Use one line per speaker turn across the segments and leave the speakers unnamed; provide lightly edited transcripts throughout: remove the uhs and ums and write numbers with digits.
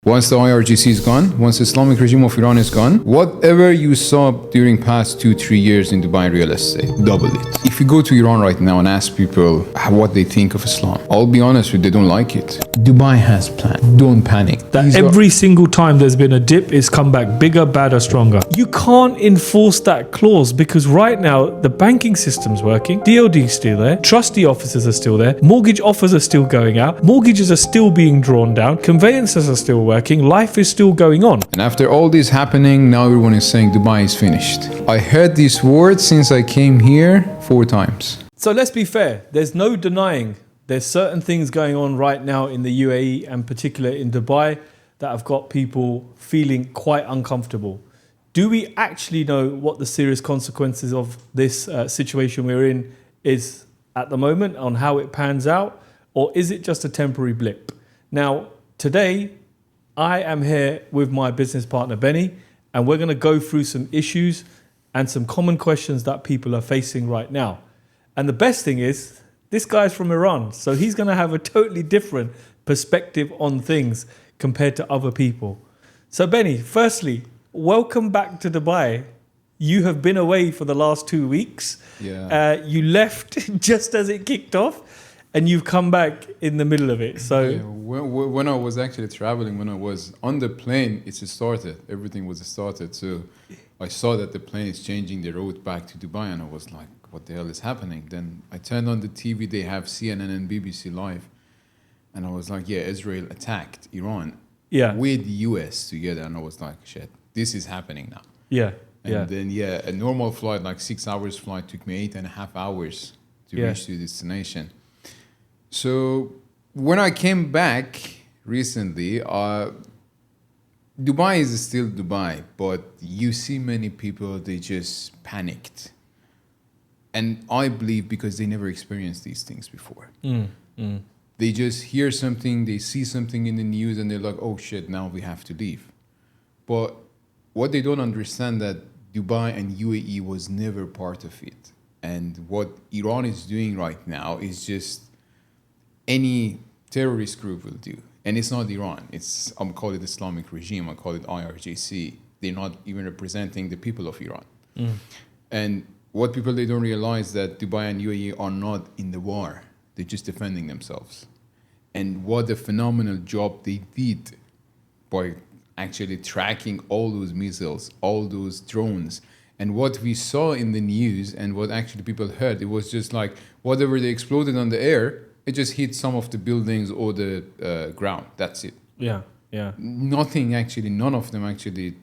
Once the IRGC is gone, once the Islamic regime of Iran is gone, whatever you saw during past 2-3 years in Dubai real estate, double it. If you go to Iran right now and ask people what they think of Islam, I'll be honest with you, they don't like it. Dubai has plans. Don't panic.
That every single time there's been a dip, it's come back bigger, badder, stronger. You can't enforce that clause because right now the banking system's working, DOD's still there, trustee officers are still there, mortgage offers are still going out, mortgages are still being drawn down, conveyancers are still working, life is still going on.
And after all this happening, now everyone is saying Dubai is finished. I heard this word since I came here 4 times.
So let's be fair, there's no denying there's certain things going on right now in the UAE and particularly in Dubai that have got people feeling quite uncomfortable. Do we actually know what the serious consequences of this situation we're in is at the moment on how it pans out? Or is it just a temporary blip? Now, today, I am here with my business partner, Benny, and we're going to go through some issues and some common questions that people are facing right now. And the best thing is, this guy's from Iran, so he's going to have a totally different perspective on things compared to other people. So Benny, firstly, welcome back to Dubai. You have been away for the last 2 weeks.
Yeah.
You left just as it kicked off, and you've come back in the middle of it. So
Yeah, when I was actually traveling, when I was on the plane, it started. Everything was started. So I saw that the plane is changing the route back to Dubai, and I was like, what the hell is happening? Then I turned on the TV, they have CNN and BBC live. And I was like, yeah, Israel attacked Iran with the US together. And I was like, shit, this is happening now.
yeah.
And then, a normal flight, like 6 hours flight, took me 8.5 hours to reach the destination. So when I came back recently, Dubai is still Dubai, but you see many people, they just panicked. And I believe because they never experienced these things before. They just hear something, they see something in the news, and they're like, oh shit, now we have to leave. But what they don't understand that Dubai and UAE was never part of it. And what Iran is doing right now is just any terrorist group will do. And it's not Iran. I'm call it Islamic regime. I call it IRGC. They're not even representing the people of Iran. And what people, they don't realize that Dubai and UAE are not in the war. They're just defending themselves. And what a phenomenal job they did by actually tracking all those missiles, all those drones. And what we saw in the news and what actually people heard, it was just like whatever they exploded on the air, it just hit some of the buildings or the ground. That's it.
Yeah.
Nothing actually, none of them actually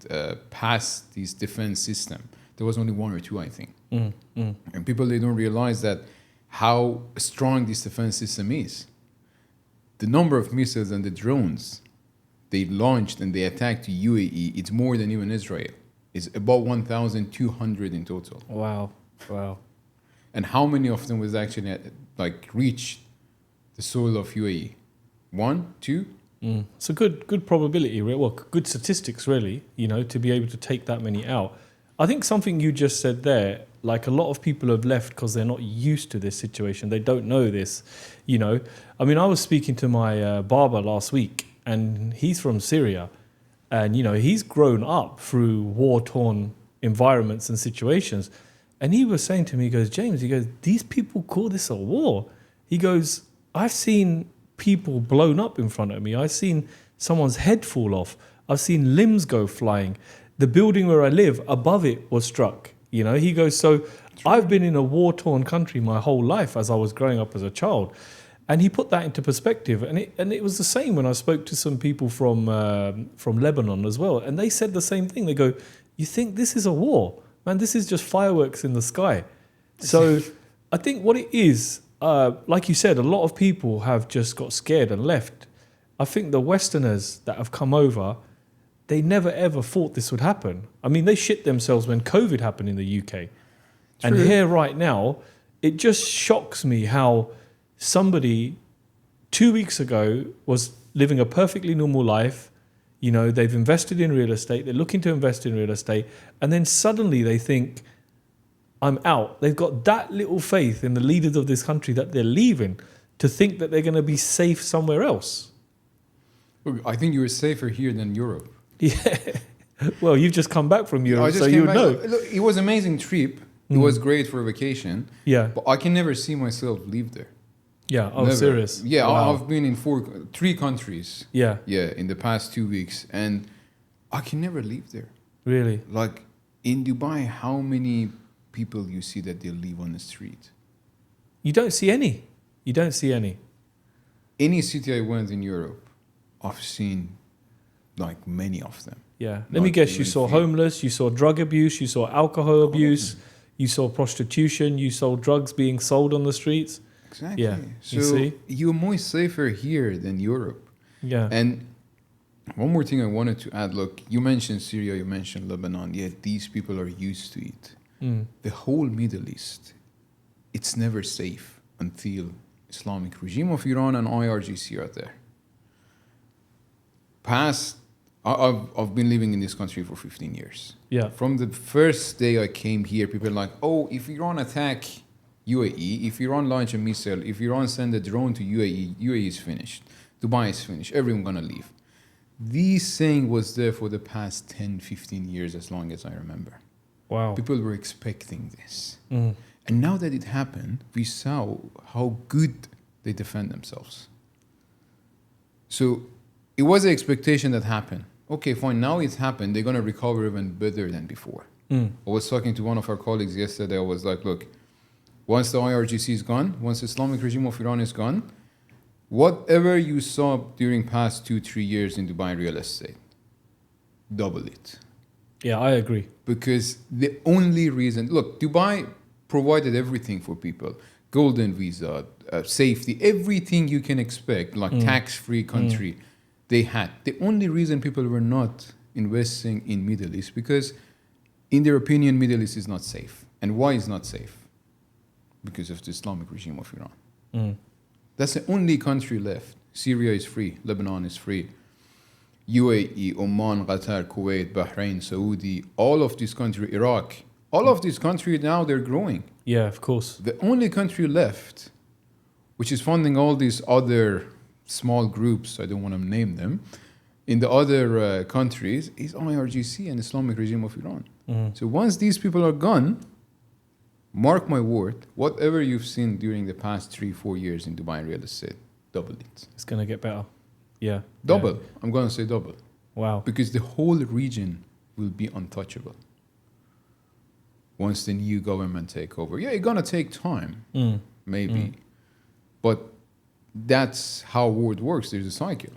passed this defense system. There was only 1 or 2, I think. And people, they don't realize that how strong this defense system is. The number of missiles and the drones they launched and they attacked to UAE, it's more than even Israel. It's about 1,200 in total.
Wow.
And how many of them was actually reached the soil of UAE? 1, 2?
It's a good probability, well, good statistics really, to be able to take that many out. I think something you just said there, like a lot of people have left because they're not used to this situation. They don't know this, I mean, I was speaking to my barber last week, and he's from Syria. And, he's grown up through war-torn environments and situations. And he was saying to me, he goes, James, these people call this a war. He goes, I've seen people blown up in front of me. I've seen someone's head fall off. I've seen limbs go flying. The building where I live, above it was struck. He goes, so I've been in a war-torn country my whole life as I was growing up as a child. And he put that into perspective. And it was the same when I spoke to some people from Lebanon as well. And they said the same thing. They go, you think this is a war? Man, this is just fireworks in the sky. So I think what it is, like you said, a lot of people have just got scared and left. I think the Westerners that have come over, they never ever thought this would happen. I mean, they shit themselves when COVID happened in the UK. True. And here right now, it just shocks me how somebody 2 weeks ago was living a perfectly normal life. They've invested in real estate. They're looking to invest in real estate. And then suddenly they think, I'm out. They've got that little faith in the leaders of this country that they're leaving to think that they're going to be safe somewhere else.
Look, I think you were safer here than Europe.
Yeah. Well, you've just come back from
I
Europe,
just
so
came
you would
back.
know.
Look, it was an amazing trip. It was great for a vacation,
Yeah.
but I can never see myself live there.
Yeah. Oh,
Never.
serious?
Yeah,
Wow.
I've been in three countries.
Yeah.
Yeah, in the past 2 weeks, and I can never live there.
Really?
Like in Dubai, how many people you see that they live on the street?
You don't see any. You don't see any.
Any city I went in Europe, I've seen like many of them.
Yeah. Let me
Not
guess. You
even
saw
few.
homeless. You saw drug abuse. You saw alcohol abuse. You saw prostitution. You saw drugs being sold on the streets.
Exactly.
Yeah,
So
you see?
you're more safer here than Europe.
Yeah.
And one more thing I wanted to add. Look, you mentioned Syria, you mentioned Lebanon. Yet these people are used to it.
Mm.
The whole Middle East, it's never safe until Islamic regime of Iran and IRGC are there. I've been living in this country for 15 years.
Yeah.
From the first day I came here, people are like, oh, if Iran attack UAE, if Iran launch a missile, if Iran send a drone to UAE, UAE is finished. Dubai is finished. Everyone gonna leave. This saying was there for the past 10, 15 years, as long as I remember.
Wow.
People were expecting this.
Mm.
And now that it happened, we saw how good they defend themselves. So it was an expectation that happened. Okay, fine, now it's happened. They're going to recover even better than before.
Mm.
I was talking to one of our colleagues yesterday. I was like, look, once the IRGC is gone, once the Islamic regime of Iran is gone, whatever you saw during past 2-3 years in Dubai real estate, double it.
Yeah, I agree.
Because the only reason, look, Dubai provided everything for people. Golden visa, safety, everything you can expect, like tax-free country, they had. The only reason people were not investing in Middle East, because in their opinion, Middle East is not safe. And why is not safe? Because of the Islamic regime of Iran.
Mm.
That's the only country left. Syria is free, Lebanon is free. UAE, Oman, Qatar, Kuwait, Bahrain, Saudi, all of these countries, Iraq, all of these countries now they're growing.
Yeah, of course.
The only country left, which is funding all these other small groups, I don't want to name them, in the other countries, is IRGC and Islamic regime of Iran.
Mm.
So once these people are gone, mark my word, whatever you've seen during the past 3-4 years in Dubai real estate, double it.
It's going to get better. Yeah.
Double.
Yeah.
I'm going to say double.
Wow.
Because the whole region will be untouchable once the new government take over. Yeah, it's going to take time, maybe. But that's how world works. There's a cycle.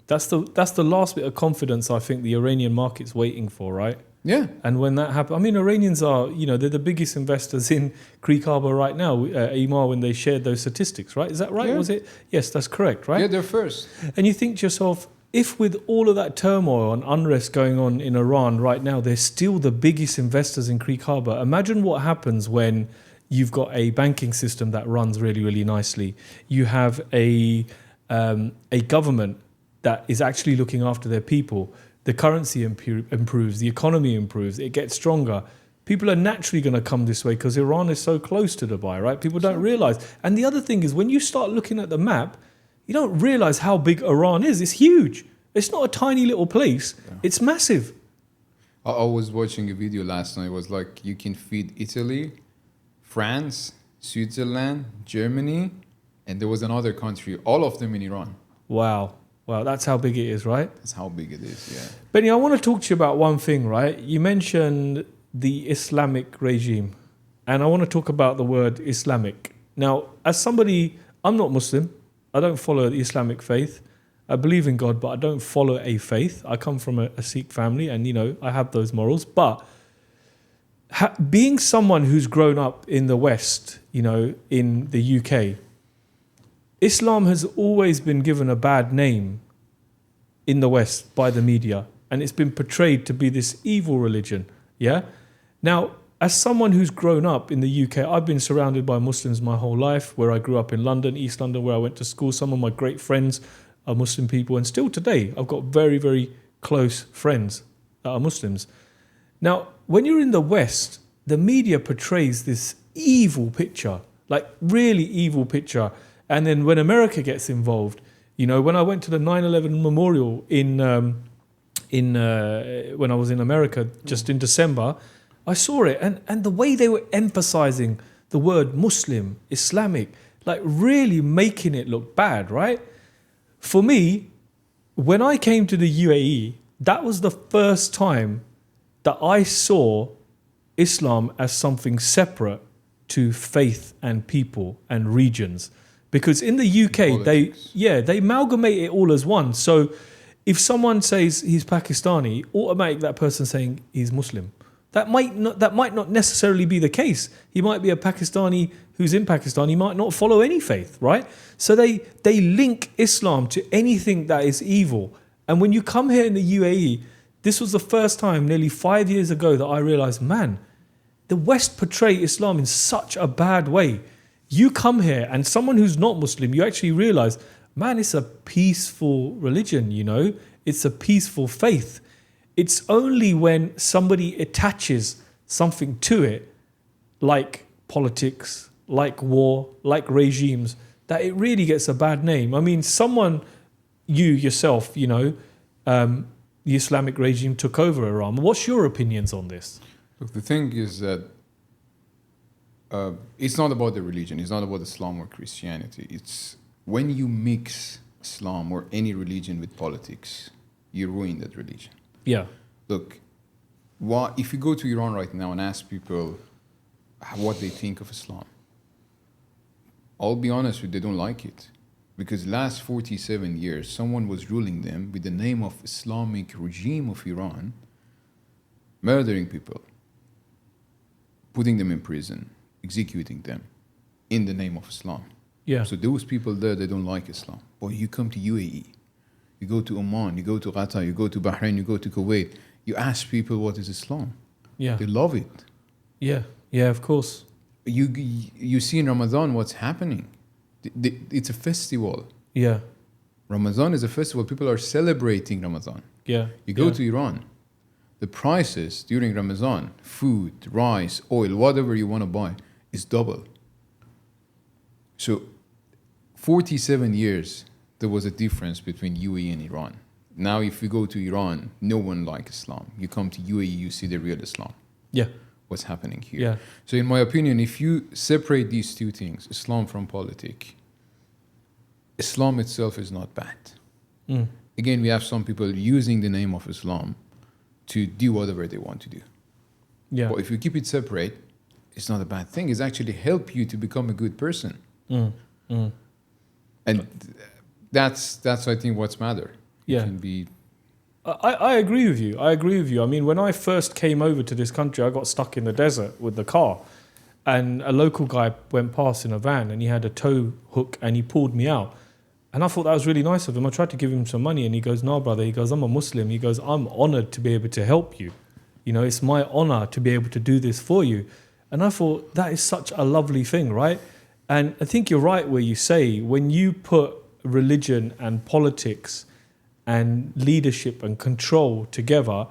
That's the last bit of confidence I think the Iranian market's waiting for, right?
Yeah.
And when that happens, I mean, Iranians are, they're the biggest investors in Creek Harbor right now, Imar, when they shared those statistics, right? Is that right?
Yeah.
Was it? Yes, that's correct, right?
Yeah, they're first.
And you think to yourself, if with all of that turmoil and unrest going on in Iran right now, they're still the biggest investors in Creek Harbor, imagine what happens when you've got a banking system that runs really, really nicely. You have a government that is actually looking after their people. The currency improves, the economy improves, it gets stronger. People are naturally going to come this way because Iran is so close to Dubai, right? People don't realize. And the other thing is when you start looking at the map, you don't realize how big Iran is. It's huge. It's not a tiny little place. Yeah. It's massive.
I was watching a video last night. It was like you can feed Italy, France, Switzerland, Germany, and there was another country, all of them in Iran.
Wow. Wow, that's how big it is, right?
That's how big it is, yeah.
Benny, I want to talk to you about one thing, right? You mentioned the Islamic regime, and I want to talk about the word Islamic. Now, as somebody, I'm not Muslim. I don't follow the Islamic faith. I believe in God, but I don't follow a faith. I come from a Sikh family, and, I have those morals. But being someone who's grown up in the West, in the UK, Islam has always been given a bad name in the West by the media, and it's been portrayed to be this evil religion, yeah? Now, as someone who's grown up in the UK, I've been surrounded by Muslims my whole life, where I grew up in London, East London, where I went to school. Some of my great friends are Muslim people, and still today, I've got very, very close friends that are Muslims. Now, when you're in the West, the media portrays this evil picture, like really evil picture. And then when America gets involved, You know, when I went to the 9/11 memorial in when I was in America just in December, I saw it, and the way they were emphasizing the word Muslim, Islamic, like really making it look bad, right? For me, when I came to the UAE, that was the first time that I saw Islam as something separate to faith and people and regions. Because in the UK, they amalgamate it all as one. So if someone says he's Pakistani, automatically that person saying he's Muslim. That might not necessarily be the case. He might be a Pakistani who's in Pakistan. He might not follow any faith, right? So they link Islam to anything that is evil. And when you come here in the UAE, this was the first time nearly 5 years ago that I realized, man, the West portray Islam in such a bad way. You come here and someone who's not Muslim, you actually realize, man, it's a peaceful religion, you know? It's a peaceful faith. It's only when somebody attaches something to it, like politics, like war, like regimes, that it really gets a bad name. I mean, you yourself, you know, the Islamic regime took over Iran. What's your opinions on this?
Look, the thing is that it's not about the religion. It's not about Islam or Christianity. It's when you mix Islam or any religion with politics, you ruin that religion.
Yeah.
Look, if you go to Iran right now and ask people what they think of Islam, I'll be honest with you, they don't like it. Because last 47 years, someone was ruling them with the name of Islamic regime of Iran, murdering people, putting them in prison, executing them in the name of Islam.
Yeah.
So those people there, they don't like Islam. But you come to UAE, you go to Oman, you go to Qatar, you go to Bahrain, you go to Kuwait, you ask people what is Islam.
Yeah.
They love it.
Yeah. Yeah, of course.
You see in Ramadan what's happening. It's a festival.
Yeah.
Ramadan is a festival. People are celebrating Ramadan.
Yeah.
You go to Iran, the prices during Ramadan, food, rice, oil, whatever you want to buy, is double. So 47 years, there was a difference between UAE and Iran. Now, if you go to Iran, no one likes Islam. You come to UAE, you see the real Islam.
Yeah.
What's happening here.
Yeah.
So in my opinion, if you separate these two things, Islam from politics, Islam itself is not bad.
Mm.
Again, we have some people using the name of Islam to do whatever they want to do.
Yeah.
But if you keep it separate, it's not a bad thing. It's actually help you to become a good person.
Mm. Mm.
And that's I think what's matter.
Yeah.
It can be.
I agree with you. I mean, when I first came over to this country, I got stuck in the desert with the car. And a local guy went past in a van and he had a tow hook and he pulled me out. And I thought that was really nice of him. I tried to give him some money and he goes, no, brother. He goes, I'm a Muslim. He goes, I'm honored to be able to help you. You know, it's my honor to be able to do this for you. And I thought that is such a lovely thing, right? And I think you're right where you say when you put religion and politics and leadership and control together,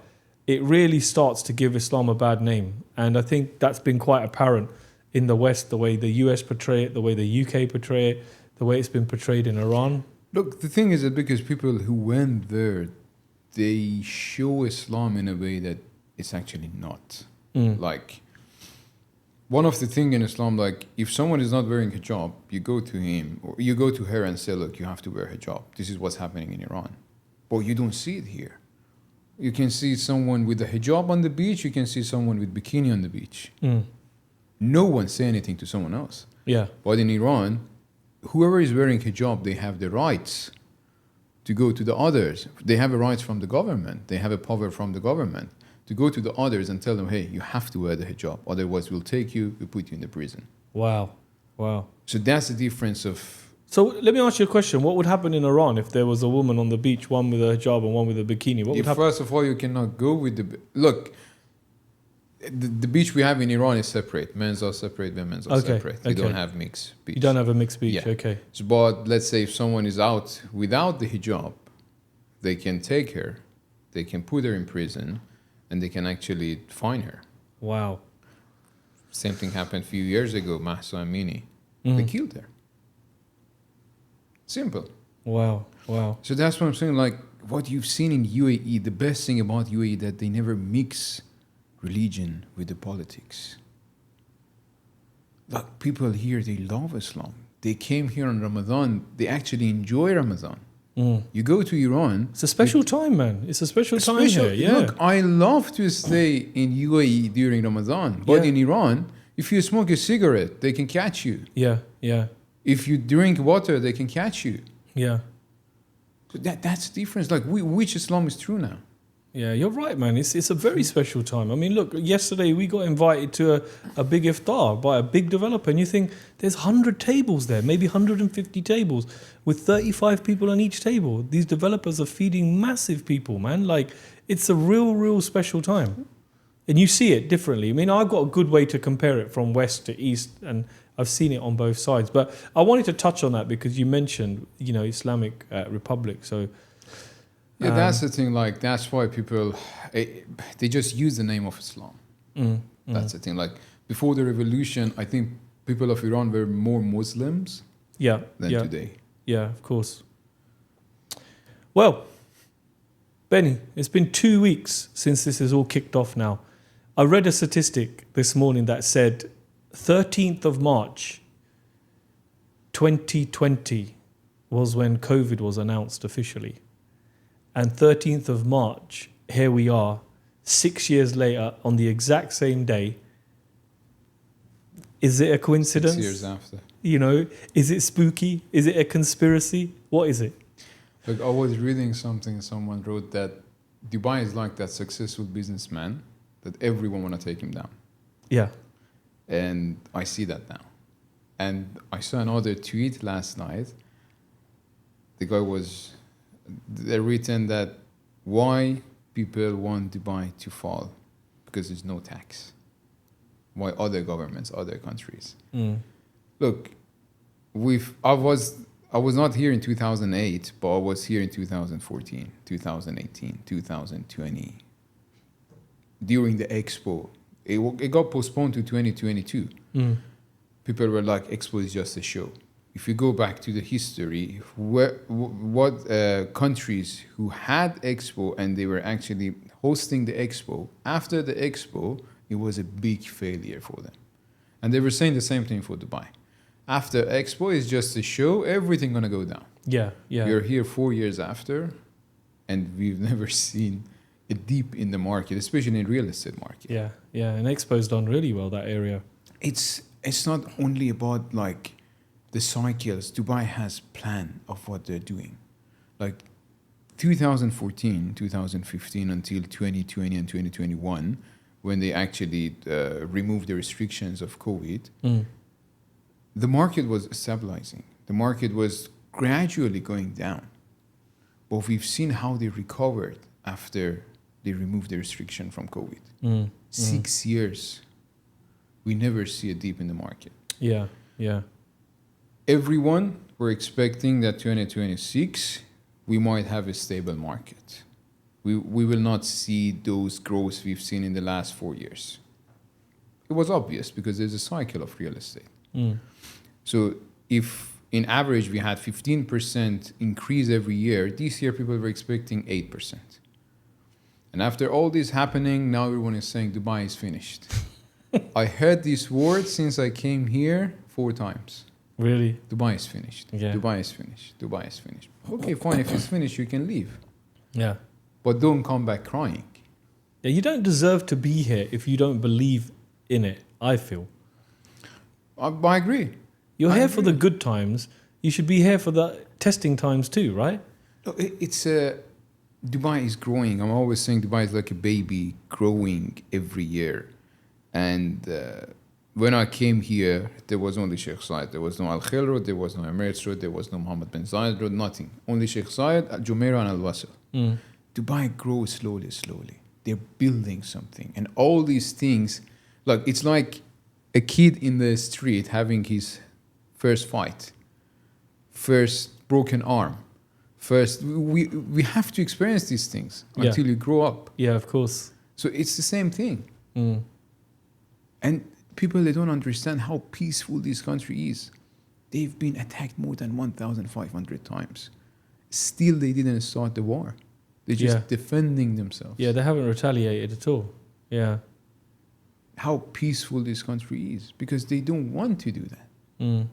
it really starts to give Islam a bad name. And I think that's been quite apparent in the West, the way the US portray it, the way the UK portray it, the way it's been portrayed in Iran.
Look, the thing is that because people who went there, they show Islam in a way that it's actually not. Like, one of the things in Islam, like, if someone is not wearing hijab, you go to him, or you go to her and say, look, you have to wear hijab. This is what's happening in Iran. But you don't see it here. You can see someone with a hijab on the beach. You can see someone with bikini on the beach. No one say anything to someone else.
Yeah.
But in Iran, whoever is wearing hijab, they have the rights to go to the others. They have a rights from the government. They have a power from the government to go to the others and tell them, hey, you have to wear the hijab. Otherwise, we'll take you, we'll put you in the prison.
Wow. Wow.
So that's the difference of...
So let me ask you a question. What would happen in Iran if there was a woman on the beach, one with a hijab and one with a bikini? What would happen?
First of all, you cannot go with the... Look, the beach we have in Iran is separate. Men's are separate, women's are separate. You don't have mixed beach.
You don't have a mixed beach,
Yeah.
okay.
So, but let's say if someone is out without the hijab, they can take her, they can put her in prison, and they can actually fine her.
Wow.
Same thing happened a few years ago, Mahsa Amini. They killed her. Simple.
Wow. Wow.
So that's what I'm saying. Like what you've seen in UAE, the best thing about UAE that they never mix religion with the politics. Like people here, they love Islam. They came here on Ramadan. They actually enjoy Ramadan. You go to Iran.
It's a special time, man. It's a special time here. Yeah.
Look, I love to stay in UAE during Ramadan, but
Yeah.
in Iran, if you smoke a cigarette, they can catch you.
Yeah. Yeah.
If you drink water, they can catch you.
Yeah.
So that's the difference. Like which Islam is true now?
Yeah, you're right, man. It's a very special time. I mean, look, yesterday we got invited to a big iftar by a big developer, and you think there's 100 tables there, maybe 150 tables, with 35 people on each table. These developers are feeding massive people, man. Like, it's a real special time. And you see it differently. I mean, I've got a good way to compare it from west to east, and I've seen it on both sides. But I wanted to touch on that because you mentioned, Islamic Republic, so...
Yeah, that's the thing. Like, that's why people, they just use the name of Islam. That's the thing. Like, before the revolution, I think people of Iran were more Muslims than today.
Yeah, of course. Well, Benny, it's been 2 weeks since this is all kicked off now. I read a statistic this morning that said 13th of March 2020 was when COVID was announced officially. And 13th of March, here we are, 6 years later, on the exact same day. Is it a coincidence?
6 years after.
Is it spooky? Is it a conspiracy? What is it?
Look, I was reading something, someone wrote that Dubai is like that successful businessman that everyone want to take him down.
Yeah.
And I see that now. And I saw another tweet last night. The guy was... They written that why people want Dubai to fall because there's no tax. Why other governments, other countries. Look, I was not here in 2008, but I was here in 2014, 2018, 2020. During the Expo, it got postponed to 2022. People were like, Expo is just a show. If you go back to the history, what countries who had Expo and they were actually hosting the Expo, after the Expo, it was a big failure for them. And they were saying the same thing for Dubai. After Expo, it's just a show, everything going to go down.
Yeah.
We're here 4 years after, and we've never seen a dip in the market, especially in real estate market.
Yeah. And Expo's done really well, that area.
It's not only about like the cycles. Dubai has plan of what they're doing. Like 2014, 2015 until 2020 and 2021, when they actually removed the restrictions of COVID, the market was stabilizing. The market was gradually going down. But we've seen how they recovered after they removed the restriction from COVID. 6 years, we never see a dip in the market.
Yeah.
Everyone were expecting that 2026 we might have a stable market. We will not see those growths we've seen in the last 4 years. It was obvious because there's a cycle of real estate. So if in average we had 15% increase every year, this year people were expecting 8%. And after all this happening, now everyone is saying Dubai is finished. I heard this word since I came here 4 times.
Really?
Dubai is finished.
Yeah.
Dubai is finished. Dubai is finished. Okay, fine. If it's finished, you can leave.
Yeah.
But don't come back crying.
Yeah, you don't deserve to be here if you don't believe in it, I feel.
I agree.
You're here for the good times. You should be here for the testing times too, right?
No, Dubai is growing. I'm always saying Dubai is like a baby growing every year. And when I came here, there was only Sheikh Zayed. There was no Al Khail Road, there was no Emirates Road, there was no Mohammed bin Zayed Road, nothing. Only Sheikh Zayed, Al Jumeirah, and Al Wasl. Dubai grows slowly. They're building something. And all these things, like it's like a kid in the street having his first fight, first broken arm. First, we have to experience these things until you grow up.
Yeah, of course.
So it's the same thing. And people, they don't understand how peaceful this country is. They've been attacked more than 1,500 times. Still, they didn't start the war. They're just defending themselves.
Yeah, they haven't retaliated at all. Yeah.
How peaceful this country is, because they don't want to do that.
Mm.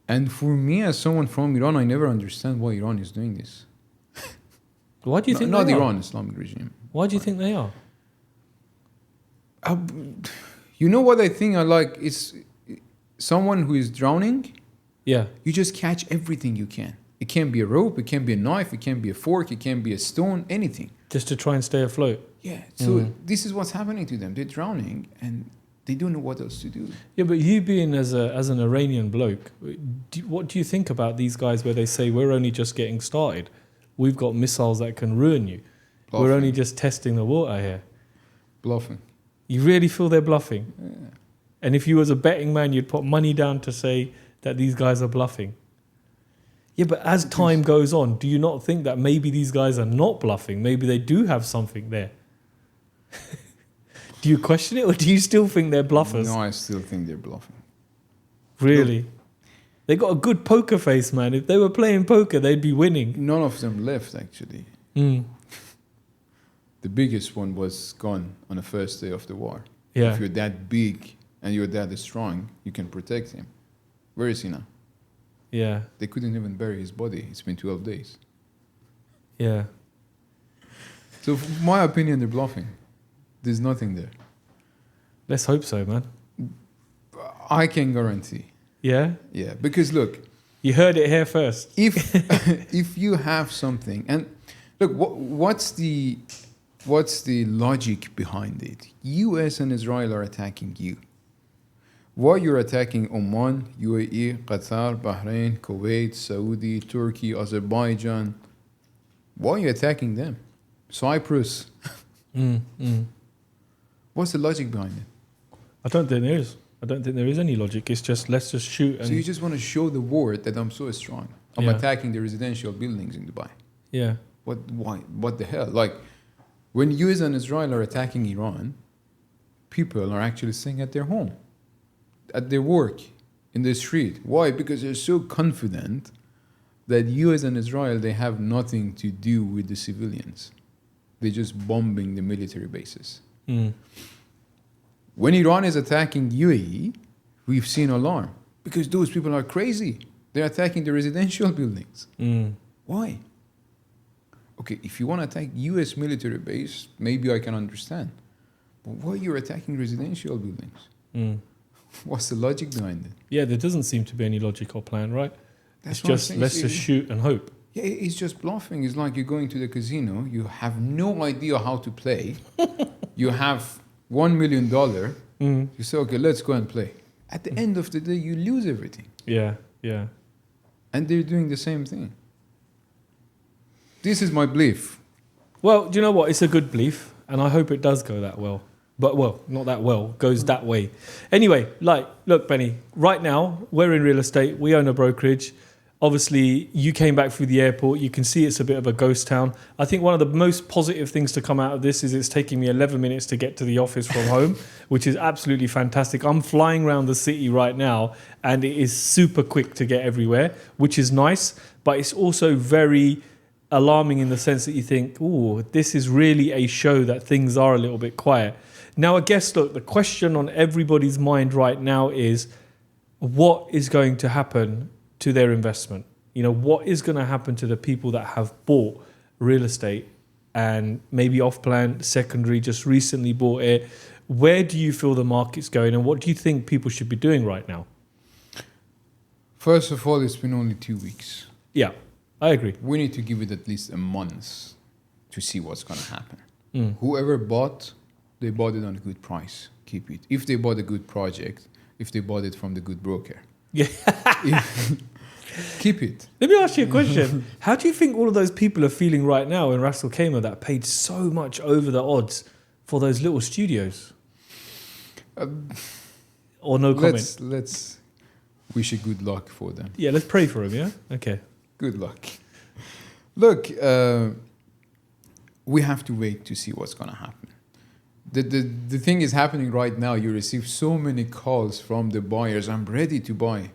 And for me, as someone from Iran, I never understand why Iran is doing this.
Why do you think
not
they
Iran,
are?
Islamic regime.
Why do you think they are?
You know what I think? I like is someone who is drowning.
Yeah.
You just catch everything you can. It can be a rope, it can be a knife, it can be a fork, it can be a stone, anything.
Just to try and stay afloat.
Yeah. So this is what's happening to them. They're drowning and they don't know what else to do.
Yeah, but you being as an Iranian bloke, what do you think about these guys where they say we're only just getting started? We've got missiles that can ruin you.
Bluffing.
We're only just testing the water here.
Bluffing.
You really feel they're bluffing?
Yeah.
And if you was a betting man, you'd put money down to say that these guys are bluffing. Yeah, but as time goes on, do you not think that maybe these guys are not bluffing? Maybe they do have something there. Do you question it, or do you still think they're bluffers?
No, I still think they're bluffing.
Really? They got a good poker face, man. If they were playing poker, they'd be winning.
None of them left, actually.
Mm.
The biggest one was gone on the first day of the war.
Yeah.
If you're that big and you're that strong, you can protect him. Where is he now?
Yeah.
They couldn't even bury his body. It's been 12 days.
Yeah.
So, in my opinion, they're bluffing. There's nothing there.
Let's hope so, man.
I can guarantee.
Yeah?
Yeah, because look,
You heard it here first.
if if you have something, and look, what's the logic behind it? U.S. and Israel are attacking you. Why you're attacking Oman, UAE, Qatar, Bahrain, Kuwait, Saudi, Turkey, Azerbaijan? Why are you attacking them? Cyprus. What's the logic behind it?
I don't think there is. I don't think there is any logic. It's just, let's just shoot. And
So you just want to show the world that I'm so strong. I'm
Yeah.
attacking the residential buildings in Dubai.
yeah.
Why? What the hell? Like, when US and Israel are attacking Iran, people are actually staying at their home, at their work, in the street. Why? Because they're so confident that US and Israel, they have nothing to do with the civilians. They're just bombing the military bases.
Mm.
When Iran is attacking UAE, we've seen alarm because those people are crazy. They're attacking the residential buildings.
Mm.
Why? Okay, if you want to attack US military base, maybe I can understand. But why you're attacking residential buildings?
Mm.
What's the logic behind it?
Yeah, there doesn't seem to be any logic or plan, right?
That's
It's
what I'm
just,
saying.
let's just shoot and hope.
Yeah, it's just bluffing. It's like you're going to the casino. You have no idea how to play. You have $1 million.
Mm.
You say, okay, let's go and play. At the end of the day, you lose everything.
Yeah, yeah.
And they're doing the same thing. This is my belief.
Well, do you know what? It's a good belief, and I hope it does go that well. But, well, not that well, goes that way. Anyway, look, Benny, right now, we're in real estate. We own a brokerage. Obviously, you came back through the airport. You can see it's a bit of a ghost town. I think one of the most positive things to come out of this is it's taking me 11 minutes to get to the office from home, which is absolutely fantastic. I'm flying around the city right now, and it is super quick to get everywhere, which is nice. But it's also very alarming in the sense that you think, oh, this is really a show that things are a little bit quiet. Now, I guess, look, the question on everybody's mind right now is what is going to happen to their investment? You know, what is going to happen to the people that have bought real estate and maybe off-plan, secondary, just recently bought it? Where do you feel the market's going, and what do you think people should be doing right now?
First of all, it's been only 2 weeks.
Yeah, I agree.
We need to give it at least a month to see what's going to happen.
Mm.
Whoever bought, they bought it on a good price. Keep it. If they bought a good project, if they bought it from the good broker.
Yeah.
Keep it.
Let me ask you a question. How do you think all of those people are feeling right now in Ras Al Khaimah that paid so much over the odds for those little studios? Or no comment?
Let's wish a good luck for them.
Yeah, let's pray for them, yeah? Okay.
Good luck. Look, we have to wait to see what's going to happen. The thing is happening right now. You receive so many calls from the buyers. I'm ready to buy.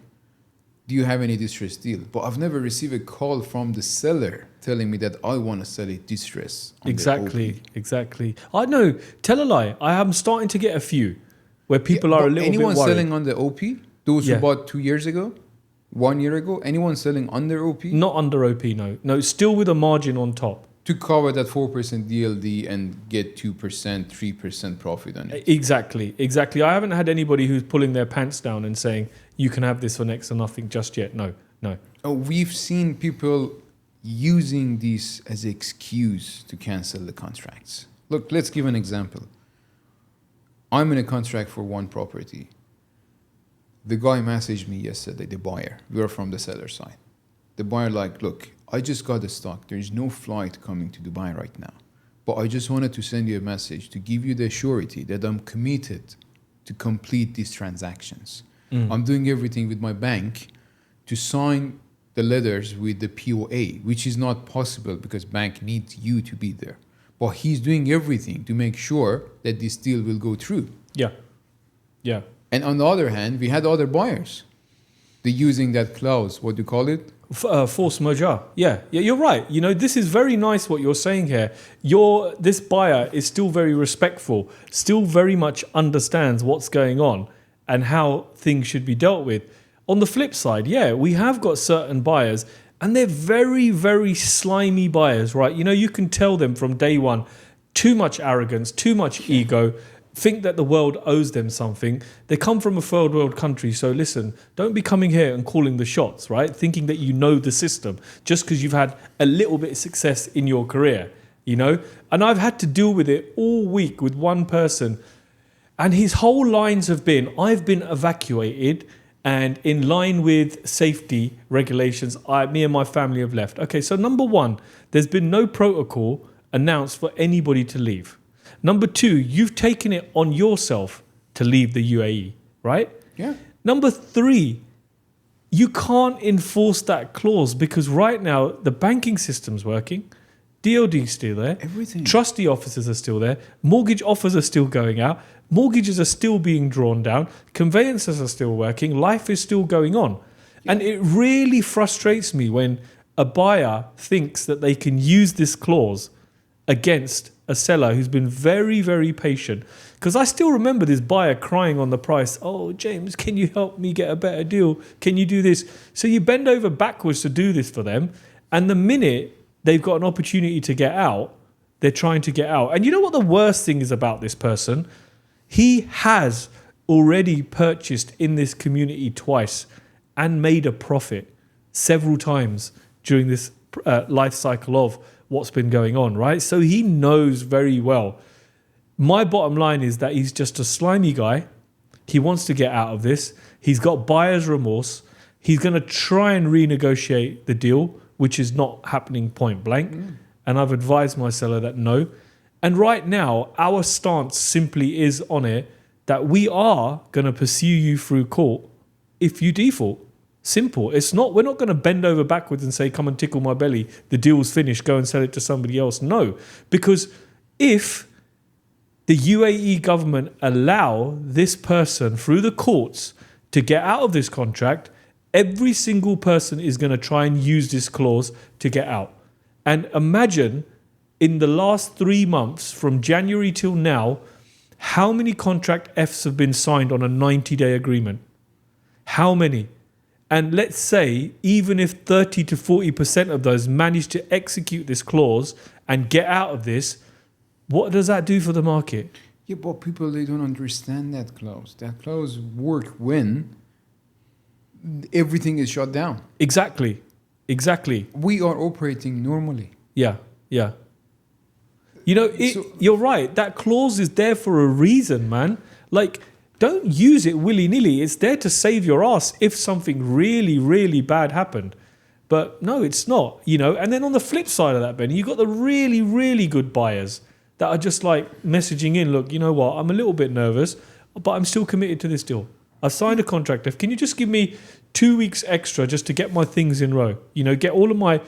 do you have any distressed deal? But I've never received a call from the seller telling me that I want to sell it distress.
Exactly. I know. Tell a lie. I am starting to get a few where people are a little bit worried.
Anyone selling on the OP? Those who bought 2 years ago? 1 year ago? Anyone selling under OP?
Not under OP, no. No, still with a margin on top.
To cover that 4% DLD and get 2%, 3% profit on it.
Exactly. I haven't had anybody who's pulling their pants down and saying, you can have this for next to nothing just yet. No.
Oh, we've seen people using this as an excuse to cancel the contracts. Look, let's give an example. I'm in a contract for one property. The guy messaged me yesterday, the buyer. We're from the seller side. The buyer look, I just got the stock. There is no flight coming to Dubai right now. But I just wanted to send you a message to give you the surety that I'm committed to complete these transactions. I'm doing everything with my bank to sign the letters with the POA, which is not possible because bank needs you to be there. But he's doing everything to make sure that this deal will go through.
Yeah.
And on the other hand, we had other buyers. They're using that clause, what do you call it?
Force majeure. Yeah, you're right. This is very nice what you're saying here. This buyer is still very respectful, still very much understands what's going on and how things should be dealt with. On the flip side, we have got certain buyers and they're very, very slimy buyers, right? You can tell them from day one, too much arrogance, too much ego, think that the world owes them something. They come from a third world country. So listen, don't be coming here and calling the shots, right? Thinking that you know the system just because you've had a little bit of success in your career, And I've had to deal with it all week with one person. And his whole lines have been, I've been evacuated and in line with safety regulations, me and my family have left. Okay, so number one, there's been no protocol announced for anybody to leave. Number two, you've taken it on yourself to leave the UAE, right?
Yeah.
Number three, you can't enforce that clause because right now the banking system's working, DLD's still there,
everything.
Trustee officers are still there, mortgage offers are still going out, mortgages are still being drawn down, conveyances are still working, life is still going on. Yeah. And it really frustrates me when a buyer thinks that they can use this clause against a seller who's been very, very patient. Because I still remember this buyer crying on the price. Oh, James, can you help me get a better deal? Can you do this? So you bend over backwards to do this for them. And the minute they've got an opportunity to get out, they're trying to get out. And you know what the worst thing is about this person? He has already purchased in this community twice and made a profit several times during this life cycle of what's been going on, right? So he knows very well. My bottom line is that he's just a slimy guy. He wants to get out of this. He's got buyer's remorse. He's going to try and renegotiate the deal, which is not happening point blank. And I've advised my seller that no. And right now, our stance simply is on it that we are going to pursue you through court if you default. Simple. We're not going to bend over backwards and say, come and tickle my belly. The deal's finished. Go and sell it to somebody else. No, because if the UAE government allow this person through the courts to get out of this contract, every single person is going to try and use this clause to get out. And imagine in the last 3 months from January till now, how many contract Fs have been signed on a 90-day agreement? How many? And let's say, even if 30 to 40% of those manage to execute this clause and get out of this, what does that do for the market?
Yeah, but people, they don't understand that clause. That clause works when everything is shut down.
Exactly.
We are operating normally.
Yeah. You're right. That clause is there for a reason, man. Don't use it willy-nilly. It's there to save your ass if something really, really bad happened. But no, it's not, And then on the flip side of that, Ben, you've got the really, really good buyers that are just messaging in, look, you know what? I'm a little bit nervous, but I'm still committed to this deal. I've signed a contract. Can you just give me 2 weeks extra just to get my things in row? Get all of my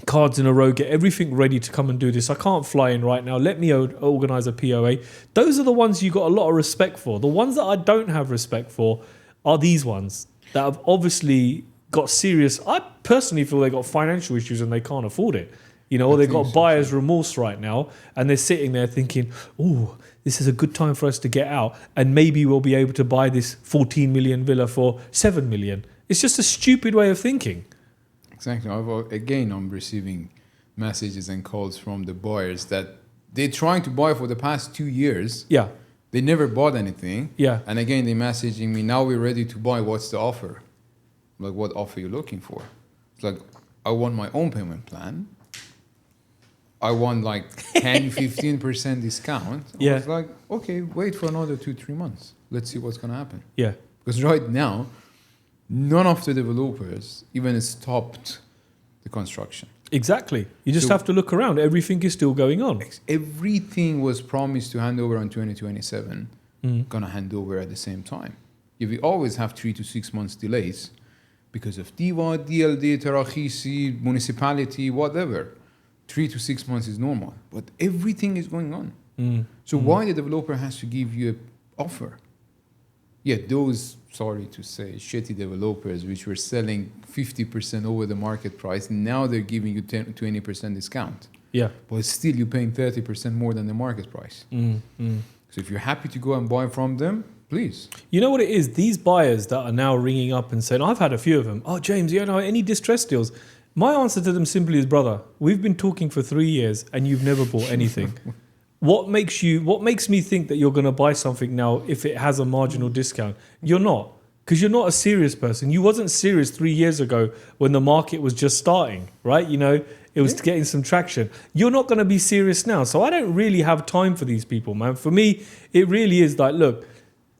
cards in a row, get everything ready to come and do this. I can't fly in right now. Let me organise a POA. Those are the ones you got a lot of respect for. The ones that I don't have respect for are these ones. that have obviously got serious. I personally feel they got financial issues and they can't afford it. Or they've got buyer's remorse right now, and they're sitting there thinking, "Oh, this is a good time for us to get out, and maybe we'll be able to buy this 14 million villa for 7 million." It's just a stupid way of thinking.
Exactly. I'm receiving messages and calls from the buyers that they're trying to buy for the past 2 years.
Yeah.
They never bought anything.
Yeah.
And again, they're messaging me, now we're ready to buy. What's the offer? Like, what offer are you looking for? It's like, I want my own payment plan. I want like 10, 15% discount.
Yeah.
I was like, okay, wait for another 2-3 months. Let's see what's going to happen.
Yeah.
Because right now, none of the developers even stopped the construction.
Exactly. You just have to look around. Everything is still going on.
Everything was promised to hand over in 2027, gonna hand over at the same time. Yeah, we always have 3 to 6 months delays because of DIVA, DLD, Tarakhisi, municipality, whatever. 3 to 6 months is normal, but everything is going on. So why the developer has to give you an offer? Yeah, those, sorry to say, shitty developers which were selling 50% over the market price, now they're giving you 20% discount.
Yeah.
But still you're paying 30% more than the market price. So if you're happy to go and buy from them, please.
You know what it is? These buyers that are now ringing up and saying, I've had a few of them. "Oh, James, you know any distress deals?" My answer to them simply is, brother, we've been talking for 3 years and you've never bought anything. What makes me think that you're going to buy something now if it has a marginal discount? You're not, because you're not a serious person. You wasn't serious 3 years ago when the market was just starting, right? It was getting some traction. You're not going to be serious now. So I don't really have time for these people, man. For me, it really is like, look,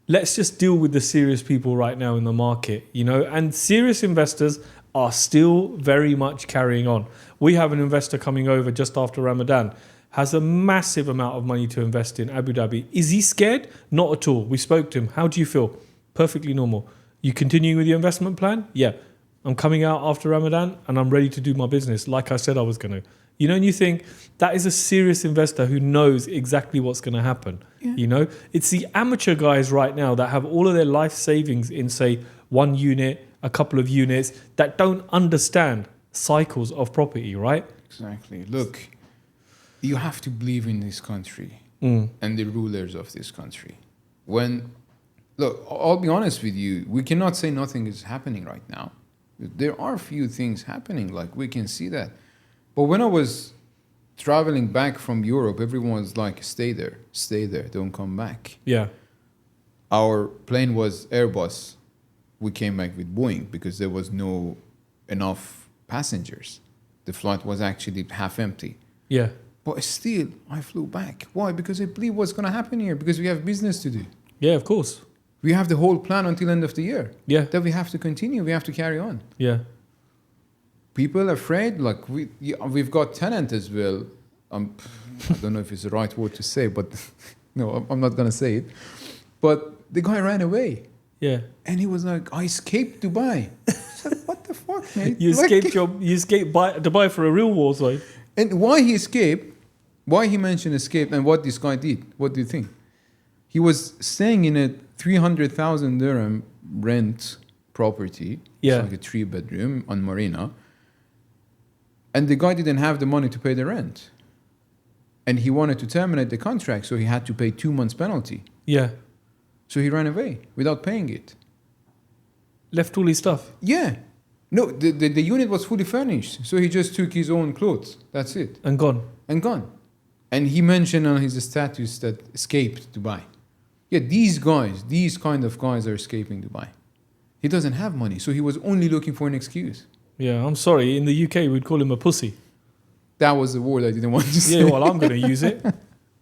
let's just deal with the serious people right now in the market, and serious investors are still very much carrying on. We have an investor coming over just after Ramadan, has a massive amount of money to invest in Abu Dhabi. Is he scared? Not at all. We spoke to him. How do you feel? Perfectly normal. You continuing with your investment plan? Yeah. I'm coming out after Ramadan and I'm ready to do my business like I said I was going to. And you think that is a serious investor who knows exactly what's going to happen. Yeah. It's the amateur guys right now that have all of their life savings in, say, one unit, a couple of units, that don't understand cycles of property, right?
Exactly. Look, you have to believe in this country and the rulers of this country. I'll be honest with you, we cannot say nothing is happening right now. There are few things happening, like we can see that. But when I was traveling back from Europe, everyone was like, stay there, don't come back.
Yeah.
Our plane was Airbus. We came back with Boeing because there was no enough passengers. The flight was actually half empty.
Yeah.
But still, I flew back. Why? Because I believe what's going to happen here, because we have business to do.
Yeah, of course.
We have the whole plan until end of the year.
Yeah.
That we have to continue. We have to carry on.
Yeah.
People are afraid. Like we've got tenant as well. I don't know if it's the right word to say, but no, I'm not going to say it. But the guy ran away.
Yeah.
And he was like, I escaped Dubai. I said, what the fuck, mate?
You escaped Dubai for a real war zone.
And why he escaped, why he mentioned escape and what this guy did, what do you think? He was staying in a 300,000 dirham rent property.
Yeah.
It's like a 3-bedroom on Marina. And the guy didn't have the money to pay the rent. And he wanted to terminate the contract, so he had to pay 2 months penalty.
Yeah.
So he ran away without paying it.
Left all his stuff?
Yeah. No, the unit was fully furnished. So he just took his own clothes. That's it.
And gone?
And gone. And he mentioned on his status that escaped Dubai. Yeah, these kind of guys are escaping Dubai. He doesn't have money, so he was only looking for an excuse.
Yeah, I'm sorry. In the UK, we'd call him a pussy.
That was the word I didn't want to say.
Yeah, well, I'm going to use it.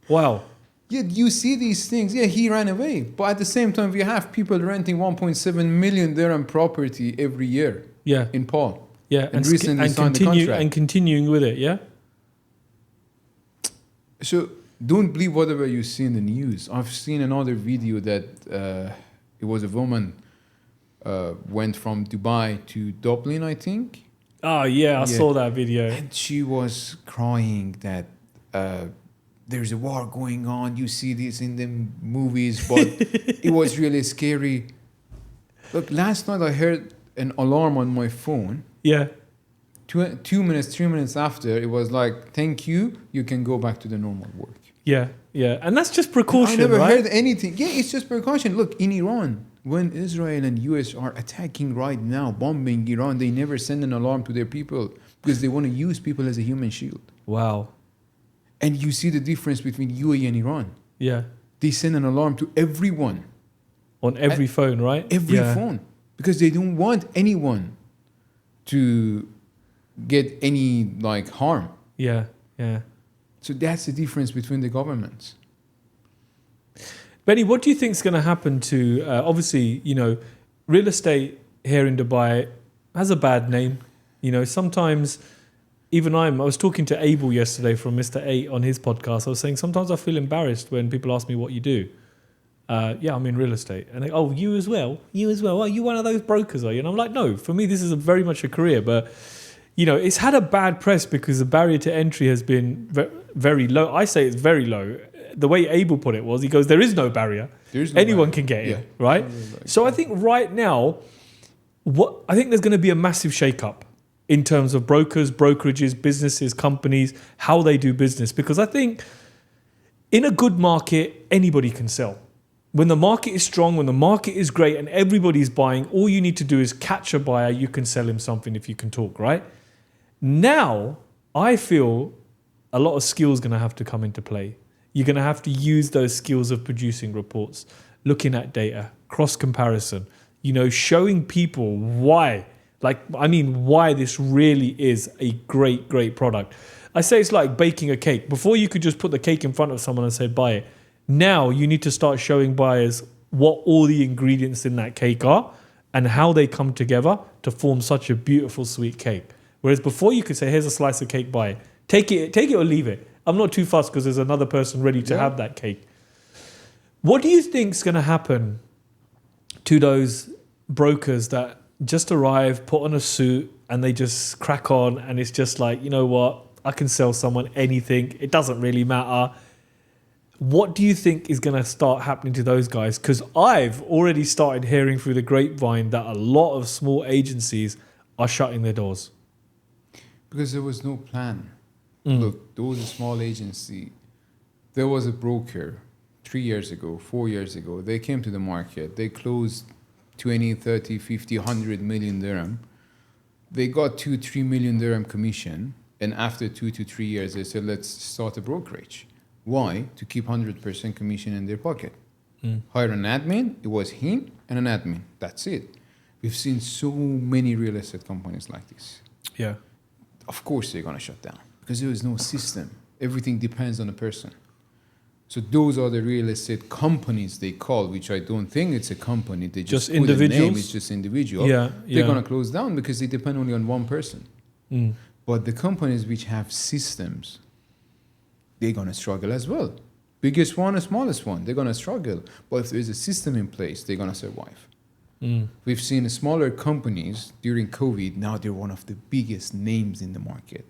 Wow.
Yeah, you see these things. Yeah, he ran away. But at the same time, we have people renting 1.7 million dirham property every year.
Yeah.
In Paul.
Yeah,
and recently signed the contract.
And continuing with it, yeah?
So don't believe whatever you see in the news. I've seen another video that it was a woman went from Dubai to Dublin, I think.
Oh, yeah, I saw that video.
And she was crying that there's a war going on. You see this in the movies, but it was really scary. Look, last night I heard an alarm on my phone.
Yeah.
2 minutes, 3 minutes after, it was like, thank you, you can go back to the normal work.
Yeah. Yeah. And that's just precaution,
I never
right?
heard anything. Yeah, it's just precaution. Look, in Iran, when Israel and US are attacking right now, bombing Iran, they never send an alarm to their people because they want to use people as a human shield.
Wow.
And you see the difference between UAE and Iran.
Yeah.
They send an alarm to everyone.
On every phone, right?
Every
Yeah.
phone. Because they don't want anyone to get any like harm.
Yeah. Yeah.
So that's the difference between the governments.
Benny, what do you think is going to happen to, obviously, real estate here in Dubai has a bad name. Sometimes even I was talking to Abel yesterday from Mr. 8 on his podcast. I was saying sometimes I feel embarrassed when people ask me what you do. Yeah, I'm in real estate. And they, oh, you as well? You as well? Are you one of those brokers, are you? And I'm like, no, for me, this is very much a career. But, it's had a bad press because the barrier to entry has been very low. I say it's very low. The way Abel put it was, he goes, there is no barrier. Anyone can get in, right? So I think right now, I think there's going to be a massive shake-up in terms of brokers, brokerages, businesses, companies, how they do business. Because I think in a good market, anybody can sell. When the market is strong, when the market is great and everybody's buying, all you need to do is catch a buyer. You can sell him something if you can talk, right? Now, I feel a lot of skills going to have to come into play. You're going to have to use those skills of producing reports, looking at data, cross-comparison, showing people why this really is a great, great product. I say it's like baking a cake. Before you could just put the cake in front of someone and say, buy it. Now you need to start showing buyers what all the ingredients in that cake are and how they come together to form such a beautiful, sweet cake. Whereas before you could say, here's a slice of cake, buy it. Take it or leave it. I'm not too fussed because there's another person ready to have that cake. What do you think is going to happen to those brokers that just arrive, put on a suit, and they just crack on, and it's just like, you know what, I can sell someone anything. It doesn't really matter. What do you think is going to start happening to those guys? Because I've already started hearing through the grapevine that a lot of small agencies are shutting their doors.
Because there was no plan. Look, there was a small agency. There was a broker 3 years ago, 4 years ago. They came to the market. They closed 20, 30, 50, 100 million dirham. They got 2-3 million dirham commission. And after 2 to 3 years, they said, let's start a brokerage. Why? To keep 100% commission in their pocket. Hire an admin. It was him and an admin. That's it. We've seen so many real estate companies like this.
Yeah.
Of course they're going to shut down because there is no system. Everything depends on a person. So those are the real estate companies they call, which I don't think it's a company. They just put
individuals.
a name. It's just individual. They're going to close down because they depend only on one person. But the companies which have systems, they're going to struggle as well. Biggest one or smallest one, they're going to struggle. But if there's a system in place, they're going to survive. We've seen smaller companies during COVID. Now they're one of the biggest names in the market.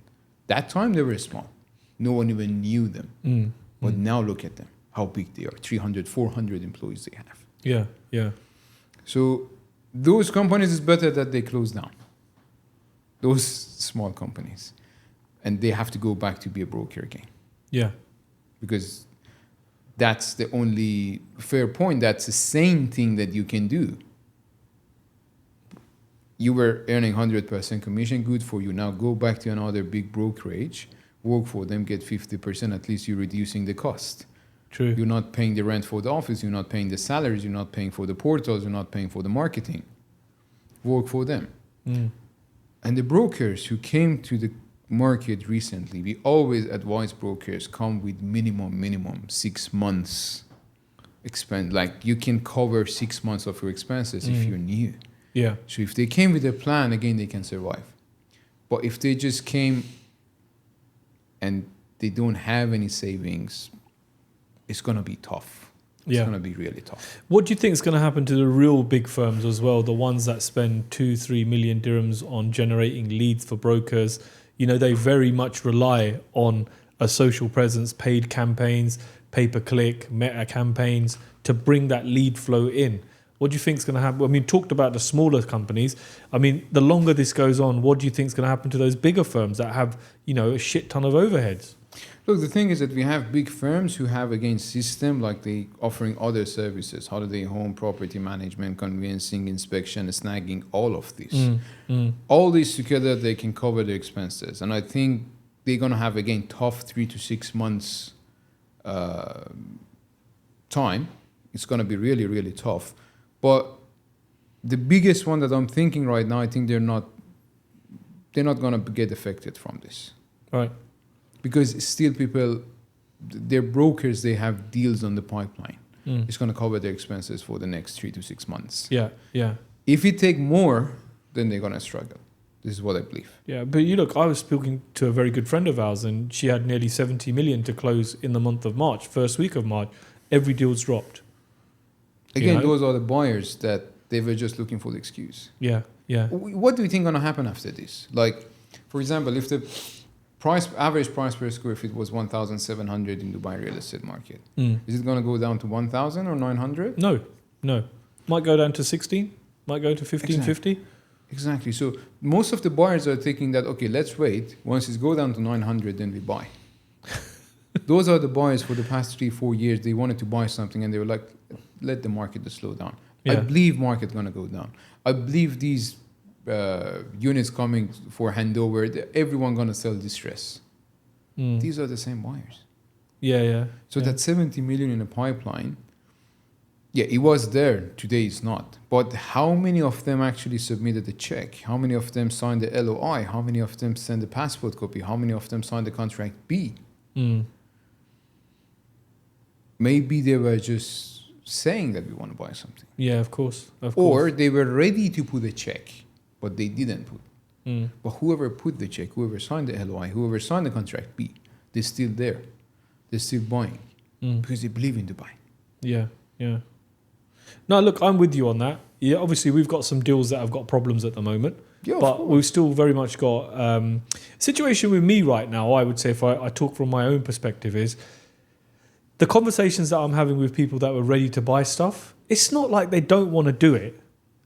That time they were small. No one even knew them. But now look at them, how big they are. 300, 400 employees they have.
Yeah.
So those companies, it's better that they close down. Those small companies. And they have to go back to be a broker again.
Yeah.
Because that's the only fair point. That's the same thing that you can do. You were earning 100% commission, good for you. Now go back to another big brokerage, work for them, get 50%. At least you're reducing the cost.
True.
You're not paying the rent for the office. You're not paying the salaries. You're not paying for the portals. You're not paying for the marketing. Work for them. And the brokers who came to the market recently, we always advise brokers come with minimum 6 months expense. Like you can cover 6 months of your expenses if you're new.
Yeah.
So if they came with a plan, again, they can survive. But if they just came and they don't have any savings, it's going to be tough. It's going to be really tough.
What do you think is going to happen to the real big firms as well, the ones that spend 2-3 million dirhams on generating leads for brokers? They very much rely on a social presence, paid campaigns, pay-per-click, meta campaigns to bring that lead flow in. What do you think is going to happen? I mean, talked about the smaller companies. I mean, the longer this goes on, what do you think is going to happen to those bigger firms that have, a shit ton of overheads?
Look, the thing is that we have big firms who have, again, system like they offering other services, holiday home, property management, conveyancing, inspection, snagging, all of this. All these together, they can cover the expenses. And I think they're going to have, again, tough 3 to 6 months time. It's going to be really, really tough. But the biggest one that I'm thinking right now, I think they're not going to get affected from this.
Right.
Because still people, their brokers, they have deals on the pipeline. It's going to cover their expenses for the next 3 to 6 months.
Yeah, yeah.
If it take more, then they're going to struggle. This is what I believe.
Yeah, but look, I was speaking to a very good friend of ours, and she had nearly 70 million to close in the month of March, first week of March. Every deal's dropped.
Again, those are the buyers that they were just looking for the excuse.
Yeah, yeah.
What do you think going to happen after this? Like, for example, if the average price per square feet was 1,700 in Dubai real estate market, is it going to go down to 1,000 or 900?
No. Might go down to 16, might go to 1550.
Exactly. So most of the buyers are thinking that, okay, let's wait. Once it go down to 900, then we buy. Those are the buyers for the past 3-4 years. They wanted to buy something and they were like, let the market just slow down. Yeah. I believe market going to go down. I believe these units coming for handover, everyone going to sell distress. These are the same buyers.
Yeah.
So that 70 million in the pipeline, yeah, it was there. Today it's not. But how many of them actually submitted the check? How many of them signed the LOI? How many of them sent the passport copy? How many of them signed the contract B? Maybe they were just saying that we want to buy something.
Yeah, of course.
Or they were ready to put a check, but they didn't put. But whoever put the check, whoever signed the LOI, whoever signed the contract B, they're still there. They're still buying because they believe in Dubai.
Yeah. No, look, I'm with you on that. Yeah, obviously we've got some deals that have got problems at the moment. Yeah, but we've still very much got situation with me right now. I would say, if I talk from my own perspective, is the conversations that I'm having with people that were ready to buy stuff. It's not like they don't want to do it.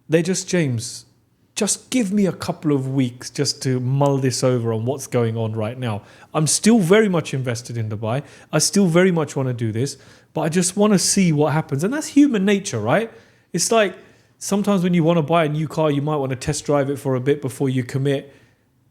They're just, James, just give me a couple of weeks just to mull this over on what's going on right now. I'm still very much invested in Dubai. I still very much want to do this, but I just want to see what happens. And that's human nature, right? It's like sometimes when you want to buy a new car, you might want to test drive it for a bit before you commit.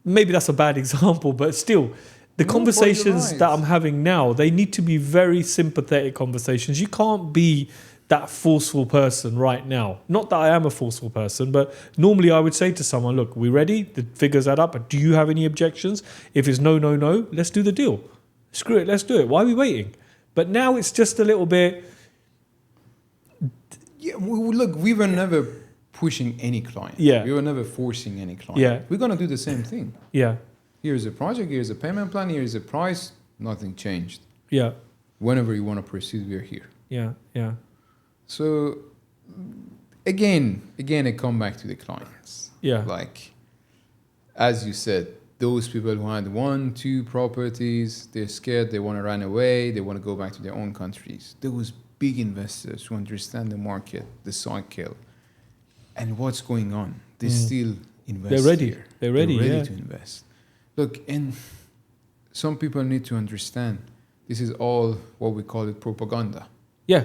Maybe that's a bad example, but still, the conversations that I'm having now, they need to be very sympathetic conversations. You can't be that forceful person right now. Not that I am a forceful person, but normally I would say to someone, look, we ready? The figures add up. Do you have any objections? If it's no, let's do the deal. Screw it, let's do it. Why are we waiting? But now it's just a little bit...
Yeah, look, we were never pushing any client.
Yeah.
We were never forcing any client.
Yeah.
We're going to do the same thing.
Yeah.
Here's a project, here's a payment plan, here's a price. Nothing changed.
Yeah.
Whenever you want to proceed, we're here.
Yeah.
So, again, I come back to the clients.
Yeah.
Like, as you said, those people who had 1-2 properties, they're scared, they want to run away, they want to go back to their own countries. Those big investors who understand the market, the cycle, and what's going on, they still invest.
They're ready.
Here.
They're ready
to invest. Look, and some people need to understand this is all what we call it propaganda.
Yeah.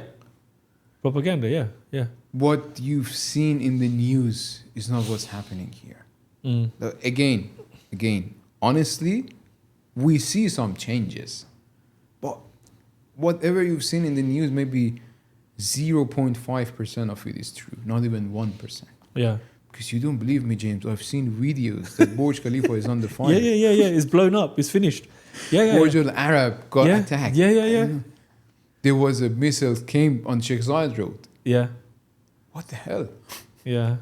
Propaganda, yeah.
What you've seen in the news is not what's happening here. Again, honestly, we see some changes. But whatever you've seen in the news, maybe 0.5% of it is true, not even 1%.
Yeah.
Because you don't believe me, James. I've seen videos that Burj Khalifa is under fire.
Yeah. It's blown up. It's finished. Yeah.
Burj Al Arab got attacked.
Yeah.
There was a missile came on Sheikh Zayed Road.
Yeah.
What the hell?
Yeah.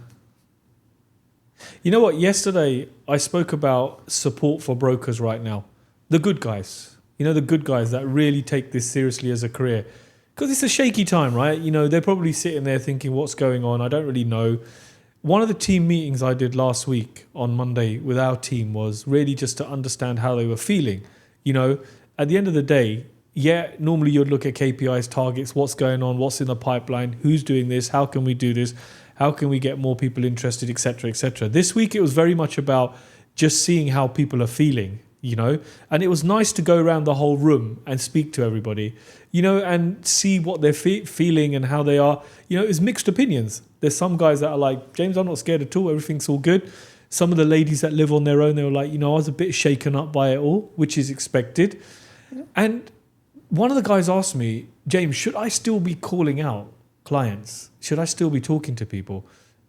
You know what? Yesterday, I spoke about support for brokers right now. The good guys. The good guys that really take this seriously as a career. Because it's a shaky time, right? They're probably sitting there thinking, what's going on? I don't really know. One of the team meetings I did last week on Monday with our team was really just to understand how they were feeling. At the end of the day, normally you'd look at KPIs, targets, what's going on, what's in the pipeline, who's doing this, how can we do this, how can we get more people interested, etc., etc. This week it was very much about just seeing how people are feeling, and it was nice to go around the whole room and speak to everybody, and see what they're feeling and how they are. It's mixed opinions. There's some guys that are like, James, I'm not scared at all, everything's all good. Some of the ladies that live on their own, they were like, I was a bit shaken up by it all, which is expected. And one of the guys asked me, James, should I still be calling out clients? Should I still be talking to people?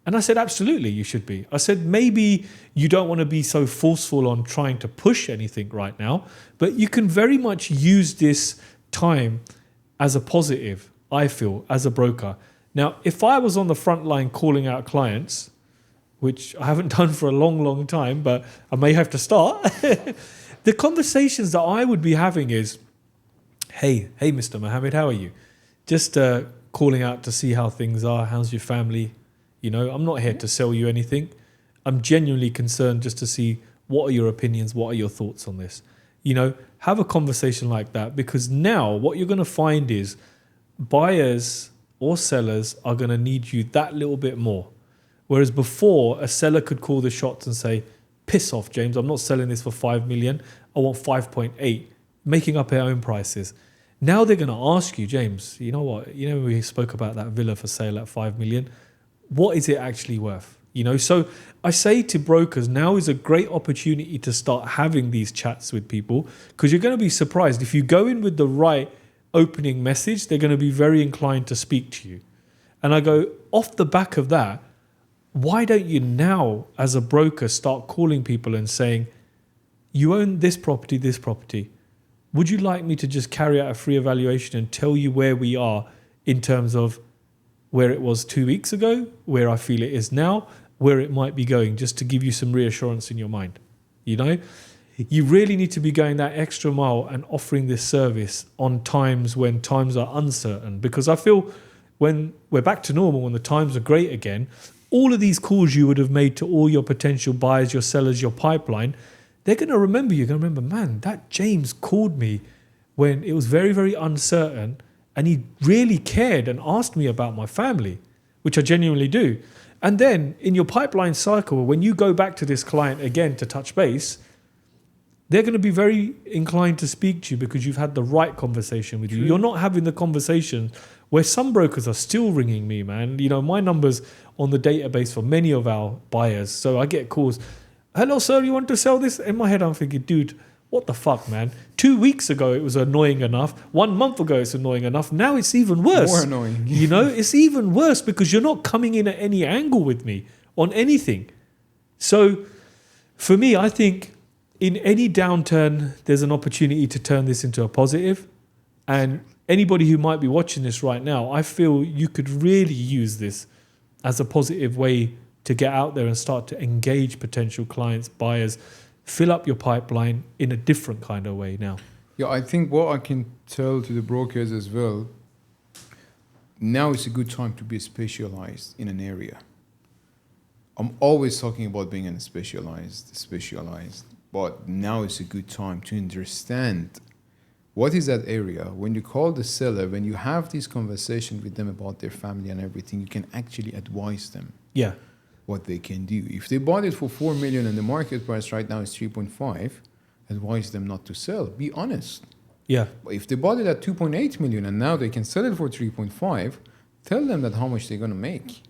And I said, absolutely, you should be. I said, maybe you don't want to be so forceful on trying to push anything right now, but you can very much use this time as a positive, I feel, as a broker. Now, if I was on the front line calling out clients, which I haven't done for a long, long time, but I may have to start, the conversations that I would be having is, hey, Mr. Mohammed, how are you? Just calling out to see how things are. How's your family? I'm not here to sell you anything. I'm genuinely concerned just to see what are your opinions, what are your thoughts on this. Have a conversation like that, because now what you're going to find is buyers or sellers are going to need you that little bit more. Whereas before, a seller could call the shots and say, piss off, James, I'm not selling this for 5 million. I want 5.8, making up their own prices. Now they're going to ask you, James, you know what? We spoke about that villa for sale at 5 million. What is it actually worth? So I say to brokers, now is a great opportunity to start having these chats with people, because you're going to be surprised. If you go in with the right opening message, they're going to be very inclined to speak to you. And I go, off the back of that, why don't you now, as a broker, start calling people and saying, you own this property. Would you like me to just carry out a free evaluation and tell you where we are in terms of where it was 2 weeks ago, where I feel it is now, where it might be going, just to give you some reassurance in your mind? You really need to be going that extra mile and offering this service on times when times are uncertain, because I feel when we're back to normal, when the times are great again, all of these calls you would have made to all your potential buyers, your sellers, your pipeline, they're going to remember you. You're going to remember, man, that James called me when it was very, very uncertain, and he really cared and asked me about my family, which I genuinely do. And then in your pipeline cycle, when you go back to this client again to touch base, they're going to be very inclined to speak to you because you've had the right conversation with you. You're not having the conversation where some brokers are still ringing me, man. My number's on the database for many of our buyers. So I get calls, hello, sir, you want to sell this? In my head, I'm thinking, dude, what the fuck, man? 2 weeks ago, it was annoying enough. 1 month ago, it's annoying enough. Now it's even worse.
More annoying.
It's even worse because you're not coming in at any angle with me on anything. So for me, I think in any downturn, there's an opportunity to turn this into a positive. And anybody who might be watching this right now, I feel you could really use this as a positive way to get out there and start to engage potential clients, buyers, fill up your pipeline in a different kind of way now.
Yeah, I think what I can tell to the brokers as well, now is a good time to be specialized in an area. I'm always talking about being a specialized, but now is a good time to understand what is that area. When you call the seller, when you have this conversation with them about their family and everything, you can actually advise them.
Yeah.
What they can do. If they bought it for 4 million and the market price right now is 3.5, advise them not to sell. Be honest.
Yeah.
But if they bought it at 2.8 million and now they can sell it for 3.5, tell them that how much they're going to make.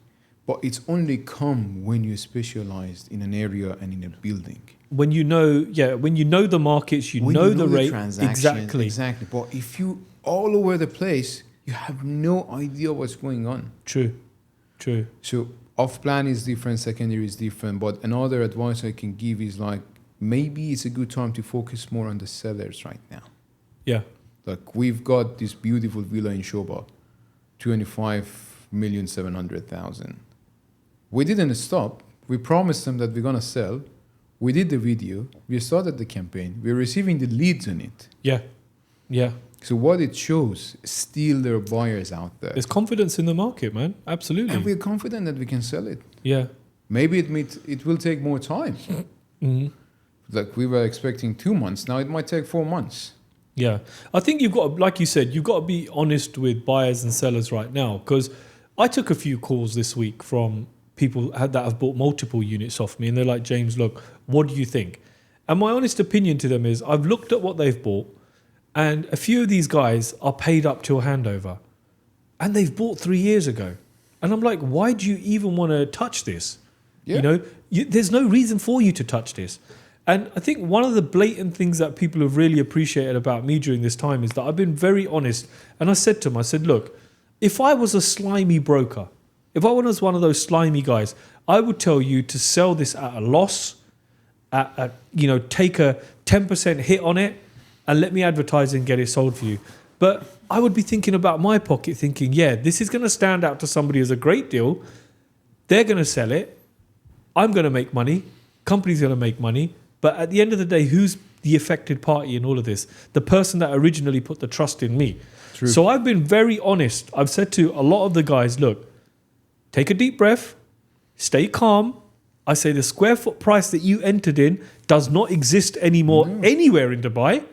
But it's only come when you're specialized in an area and in a building.
When you know the markets, you know the rate.
Exactly. But if you all over the place, you have no idea what's going on.
True.
So off-plan is different, secondary is different, but another advice I can give is like, maybe it's a good time to focus more on the sellers right now.
Yeah.
Like we've got this beautiful villa in Shoba, 25,700,000. We didn't stop. We promised them that we're going to sell. We did the video. We started the campaign. We're receiving the leads on it.
Yeah.
So what it shows, still there are buyers out there.
There's confidence in the market, man. Absolutely.
And we're confident that we can sell it.
Yeah.
Maybe it will take more time.
Mm-hmm.
Like we were expecting 2 months. Now it might take 4 months.
Yeah. I think you've got to, like you said, you've got to be honest with buyers and sellers right now. Because I took a few calls this week from people that have bought multiple units off me. And they're like, James, look, what do you think? And my honest opinion to them is I've looked at what they've bought. And a few of these guys are paid up till handover. And they've bought 3 years ago. And I'm like, why do you even want to touch this?
Yeah.
You know, there's no reason for you to touch this. And I think one of the blatant things that people have really appreciated about me during this time is that I've been very honest. And I said to them, I said, look, if I was a slimy broker, if I was one of those slimy guys, I would tell you to sell this at a loss, take a 10% hit on it and let me advertise and get it sold for you. But I would be thinking about my pocket thinking, yeah, this is going to stand out to somebody as a great deal. They're going to sell it. I'm going to make money. Company's going to make money. But at the end of the day, who's the affected party in all of this? The person that originally put the trust in me.
True.
So I've been very honest. I've said to a lot of the guys, look, take a deep breath, stay calm. I say the square foot price that you entered in does not exist anymore anywhere in Dubai.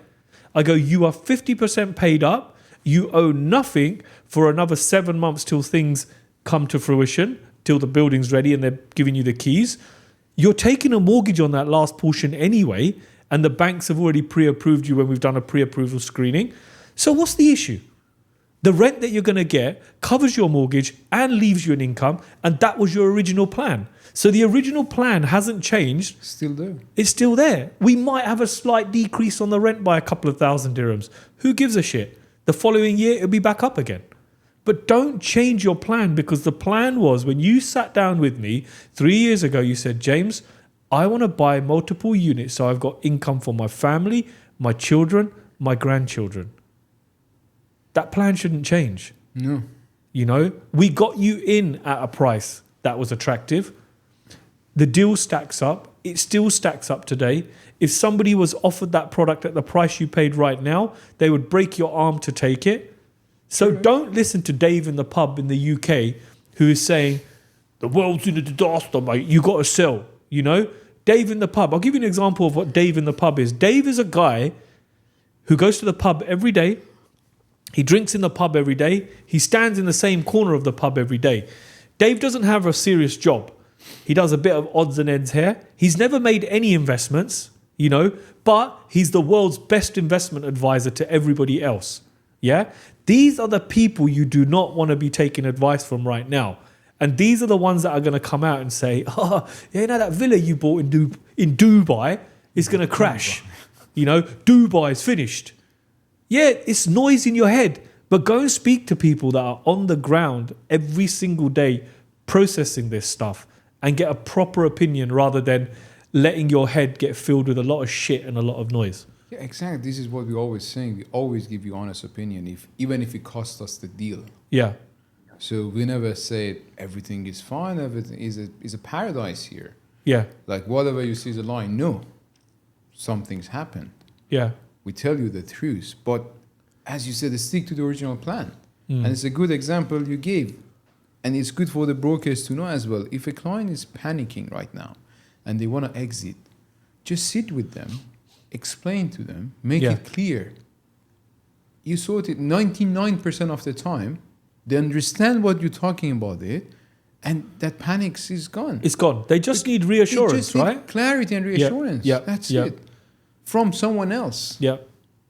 I go, you are 50% paid up. You owe nothing for another 7 months till things come to fruition, till the building's ready and they're giving you the keys. You're taking a mortgage on that last portion anyway, and the banks have already pre-approved you when we've done a pre-approval screening. So what's the issue? The rent that you're going to get covers your mortgage and leaves you an income, and that was your original plan. So the original plan hasn't changed.
Still there.
It's still there. We might have a slight decrease on the rent by a couple of thousand dirhams. Who gives a shit? The following year, it'll be back up again. But don't change your plan, because the plan was when you sat down with me 3 years ago, you said, James, I want to buy multiple units so I've got income for my family, my children, my grandchildren. That plan shouldn't change.
No.
You know, we got you in at a price that was attractive. The deal stacks up. It still stacks up today. If somebody was offered that product at the price you paid right now, they would break your arm to take it. So don't listen to Dave in the pub in the UK who is saying, the world's in a disaster, mate. You got to sell, you know? Dave in the pub. I'll give you an example of what Dave in the pub is. Dave is a guy who goes to the pub every day. He drinks in the pub every day. He stands in the same corner of the pub every day. Dave doesn't have a serious job. He does a bit of odds and ends here. He's never made any investments, you know, but he's the world's best investment advisor to everybody else. Yeah? These are the people you do not want to be taking advice from right now. And these are the ones that are going to come out and say, oh, you know, that villa you bought in Dubai is going to crash. You know, Dubai's finished. Yeah, it's noise in your head. But go and speak to people that are on the ground every single day processing this stuff and get a proper opinion rather than letting your head get filled with a lot of shit and a lot of noise.
Yeah, exactly. This is what we're always saying. We always give you honest opinion, even if it costs us the deal.
Yeah.
So we never say everything is fine, everything is a paradise here.
Yeah.
Like whatever you see is a lie. No, something's happened.
Yeah.
We tell you the truth, but as you said, stick to the original plan. And it's a good example you gave. And it's good for the brokers to know as well. If a client is panicking right now and they want to exit, just sit with them, explain to them, make it clear. You sort it 99% of the time, they understand what you're talking about it, and that panic is gone.
It's gone. They just need reassurance,
they just
right?
need clarity and reassurance.
Yeah.
That's it. From someone else.
Yeah,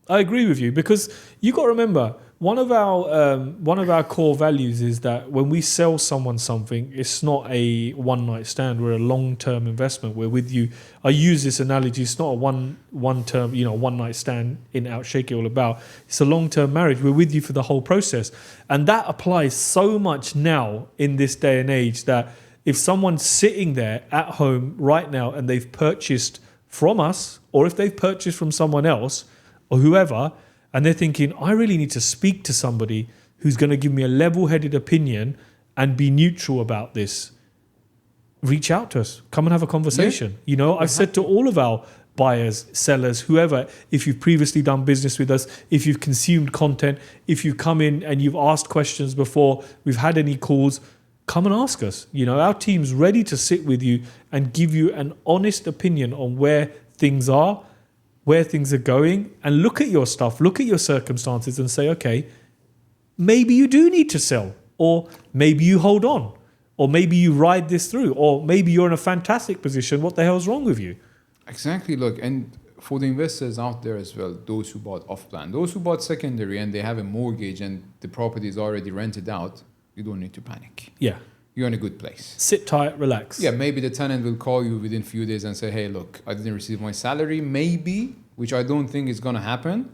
I agree with you, because you got to remember, one of our core values is that when we sell someone something, it's not a one-night stand. We're a long-term investment. We're with you. I use this analogy. It's not a one-term, one-night stand, in, out, shake it all about. It's a long-term marriage. We're with you for the whole process. And that applies so much now in this day and age that if someone's sitting there at home right now and they've purchased from us, or if they've purchased from someone else or whoever, and they're thinking, I really need to speak to somebody who's going to give me a level-headed opinion and be neutral about this, reach out to us. Come and have a conversation. Yeah. I've said to all of our buyers, sellers, whoever, if you've previously done business with us, if you've consumed content, if you've come in and you've asked questions before, we've had any calls, come and ask us. Our team's ready to sit with you and give you an honest opinion on where things are. where things are going and look at your stuff, look at your circumstances and say, okay, maybe you do need to sell, or maybe you hold on, or maybe you ride this through, or maybe you're in a fantastic position. What the hell's wrong with you?
Exactly. Look, and for the investors out there as well, those who bought off plan, those who bought secondary and they have a mortgage and the property is already rented out, you don't need to panic.
Yeah.
You're in a good place.
Sit tight, relax.
Yeah, maybe the tenant will call you within a few days and say, hey, look, I didn't receive my salary. Maybe, which I don't think is going to happen,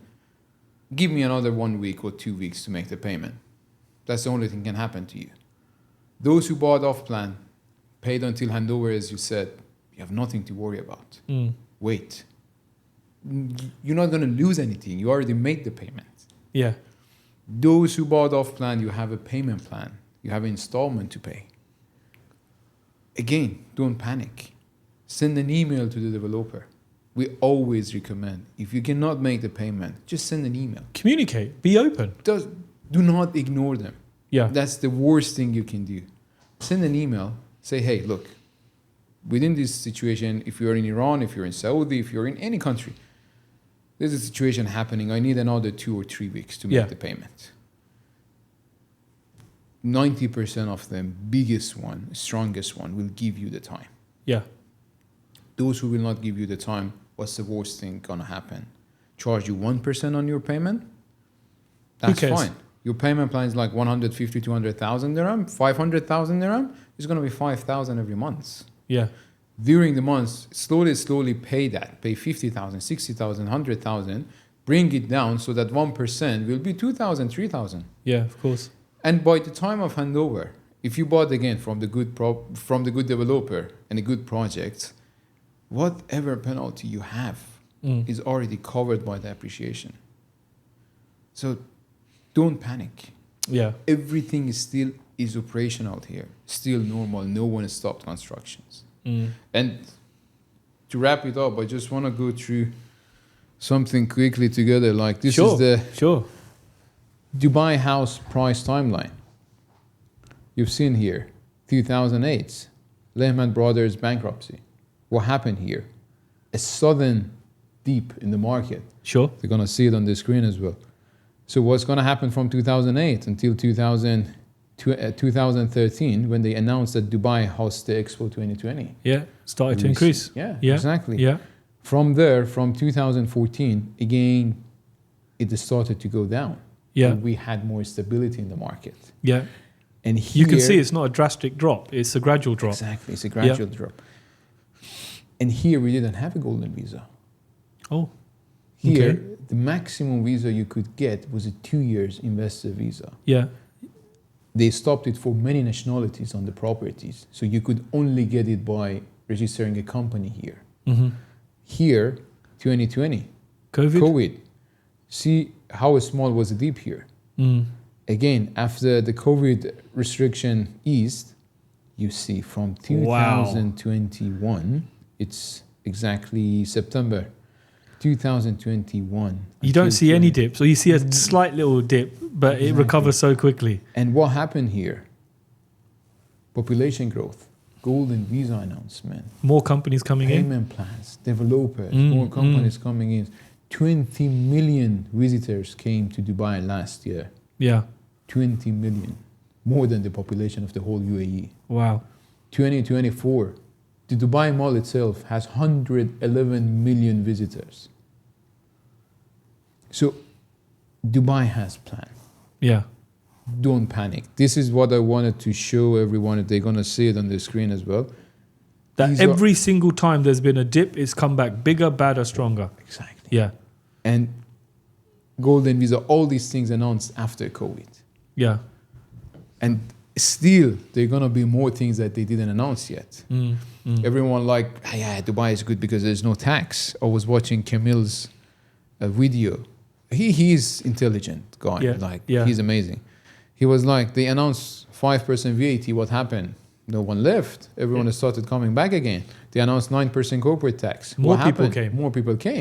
give me another 1 week or 2 weeks to make the payment. That's the only thing can happen to you. Those who bought off plan, paid until handover, as you said, you have nothing to worry about. Wait. You're not going to lose anything. You already made the payment.
Yeah.
Those who bought off plan, you have a payment plan. You have an installment to pay. Again, don't panic. Send an email to the developer. We always recommend, if you cannot make the payment, just send an email.
Communicate. Be open.
Do not ignore them.
Yeah.
That's the worst thing you can do. Send an email. Say, hey, look, within this situation, if you're in Iran, if you're in Saudi, if you're in any country, there's a situation happening. I need another 2 or 3 weeks to make the payment. 90% of them, biggest one, strongest one, will give you the time.
Yeah.
Those who will not give you the time, what's the worst thing gonna happen? Charge you 1% on your payment? That's fine. Your payment plan is like 150, 200,000 dirham, 500,000 dirham. It's gonna be 5,000 every month.
Yeah.
During the months, slowly pay that. Pay 50,000, 60,000, 100,000. Bring it down so that 1% will be 2,000, 3,000.
Yeah, of course.
And by the time of handover, if you bought again from the good developer and a good project, whatever penalty you have is already covered by the appreciation. So don't panic.
Yeah.
Everything is operational here. Still normal. No one has stopped constructions. And to wrap it up, I just want to go through something quickly together. Like this is the Dubai house price timeline. You've seen here, 2008, Lehman Brothers bankruptcy. What happened here? A sudden dip in the market.
Sure.
They're going to see it on the screen as well. So what's going to happen from 2008 until 2013 when they announced that Dubai hosts the Expo 2020?
Yeah, started to increase.
Yeah, exactly.
Yeah.
From there, from 2014, again, it started to go down.
Yeah.
And we had more stability in the market.
Yeah.
And here,
you can see it's not a drastic drop. It's a gradual drop.
Exactly. It's a gradual drop. And here we didn't have a golden visa.
Oh.
Here, the maximum visa you could get was a 2 years investor visa.
Yeah.
They stopped it for many nationalities on the properties. So you could only get it by registering a company here. Here, 2020. COVID. See how small was the dip here. Again, after the COVID restriction eased, you see from 2021, it's exactly September 2021.
You don't see any dips, or you see a slight little dip, but it recovers so quickly.
And what happened here? Population growth, golden visa announcement,
more companies coming
payment plans, developers, more companies coming in. 20 million visitors came to Dubai last year.
Yeah.
20 million, more than the population of the whole UAE.
Wow.
2024, the Dubai Mall itself has 111 million visitors. So Dubai has plan.
Yeah.
Don't panic. This is what I wanted to show everyone. If they're going to see it on the screen as well.
That every single time there's been a dip, it's come back bigger, badder, stronger.
Exactly.
Yeah.
And golden visa, all these things announced after COVID.
Yeah.
And still, there are going to be more things that they didn't announce yet. Everyone Dubai is good because there's no tax. I was watching Camille's video. He's intelligent guy. He's amazing. He was like, they announced 5% VAT. What happened? No one left. Everyone started coming back again. They announced 9% corporate tax.
More people came.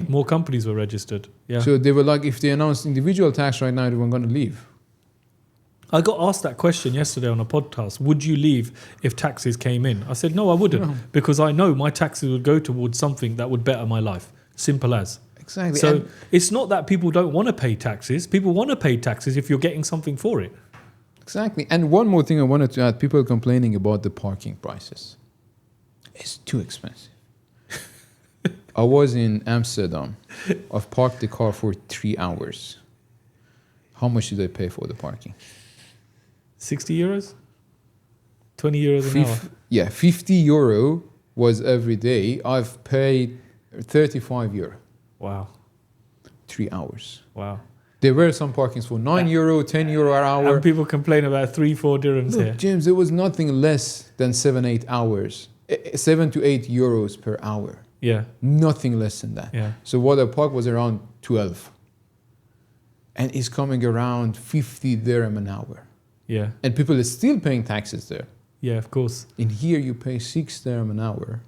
More companies were registered. Yeah.
So they were like, if they announced individual tax right now, everyone going to leave.
I got asked that question yesterday on a podcast. Would you leave if taxes came in? I said, no, I wouldn't. Because I know my taxes would go towards something that would better my life. Simple as.
Exactly.
So
And
it's not that people don't want to pay taxes. People want to pay taxes if you're getting something for it.
exactly. And one more thing I wanted to add: people complaining about the parking prices. It's too expensive. I was in Amsterdam. I've parked the car for 3 hours. How much did I pay for the parking?
60 euros? 20 euros an hour?
Yeah, 50 euro was every day. I've paid 35 euro.
Wow.
3 hours.
Wow.
There were some parkings for 9 euro, 10 euro an hour.
And people complain about 3-4 dirhams
Look,
here.
James, there was nothing less than 7-8 hours. 7 to 8 euros per hour.
Yeah.
Nothing less than that.
Yeah.
So what I parked was around 12. And it's coming around 50 dirham an hour.
Yeah.
And people are still paying taxes there.
Yeah, of course.
In here, you pay 6 dirham an hour.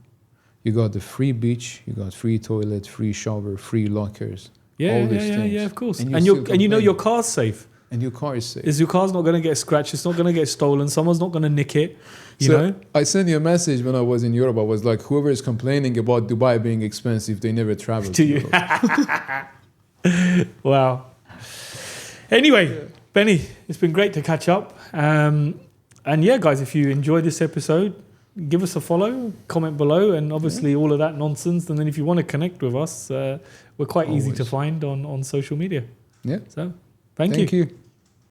You got the free beach, you got free toilet, free shower, free lockers.
Yeah,
all these things.
yeah, of course.
And
And
you
you
still
and you know
complain.
your car's safe.
And your car is safe.
Is your car's not going to get scratched? It's not going to get stolen. Someone's not going to nick it. You
So
know.
I sent you a message when I was in Europe. I was like, whoever is complaining about Dubai being expensive, they never traveled
To
to
you.
Europe.
Wow. Anyway, Benny, it's been great to catch up. And yeah, guys, if you enjoyed this episode, give us a follow, comment below, and obviously all of that nonsense. And then if you want to connect with us, we're quite easy to
Always.
find on social media.
Yeah.
So thank
Thank
you.
you.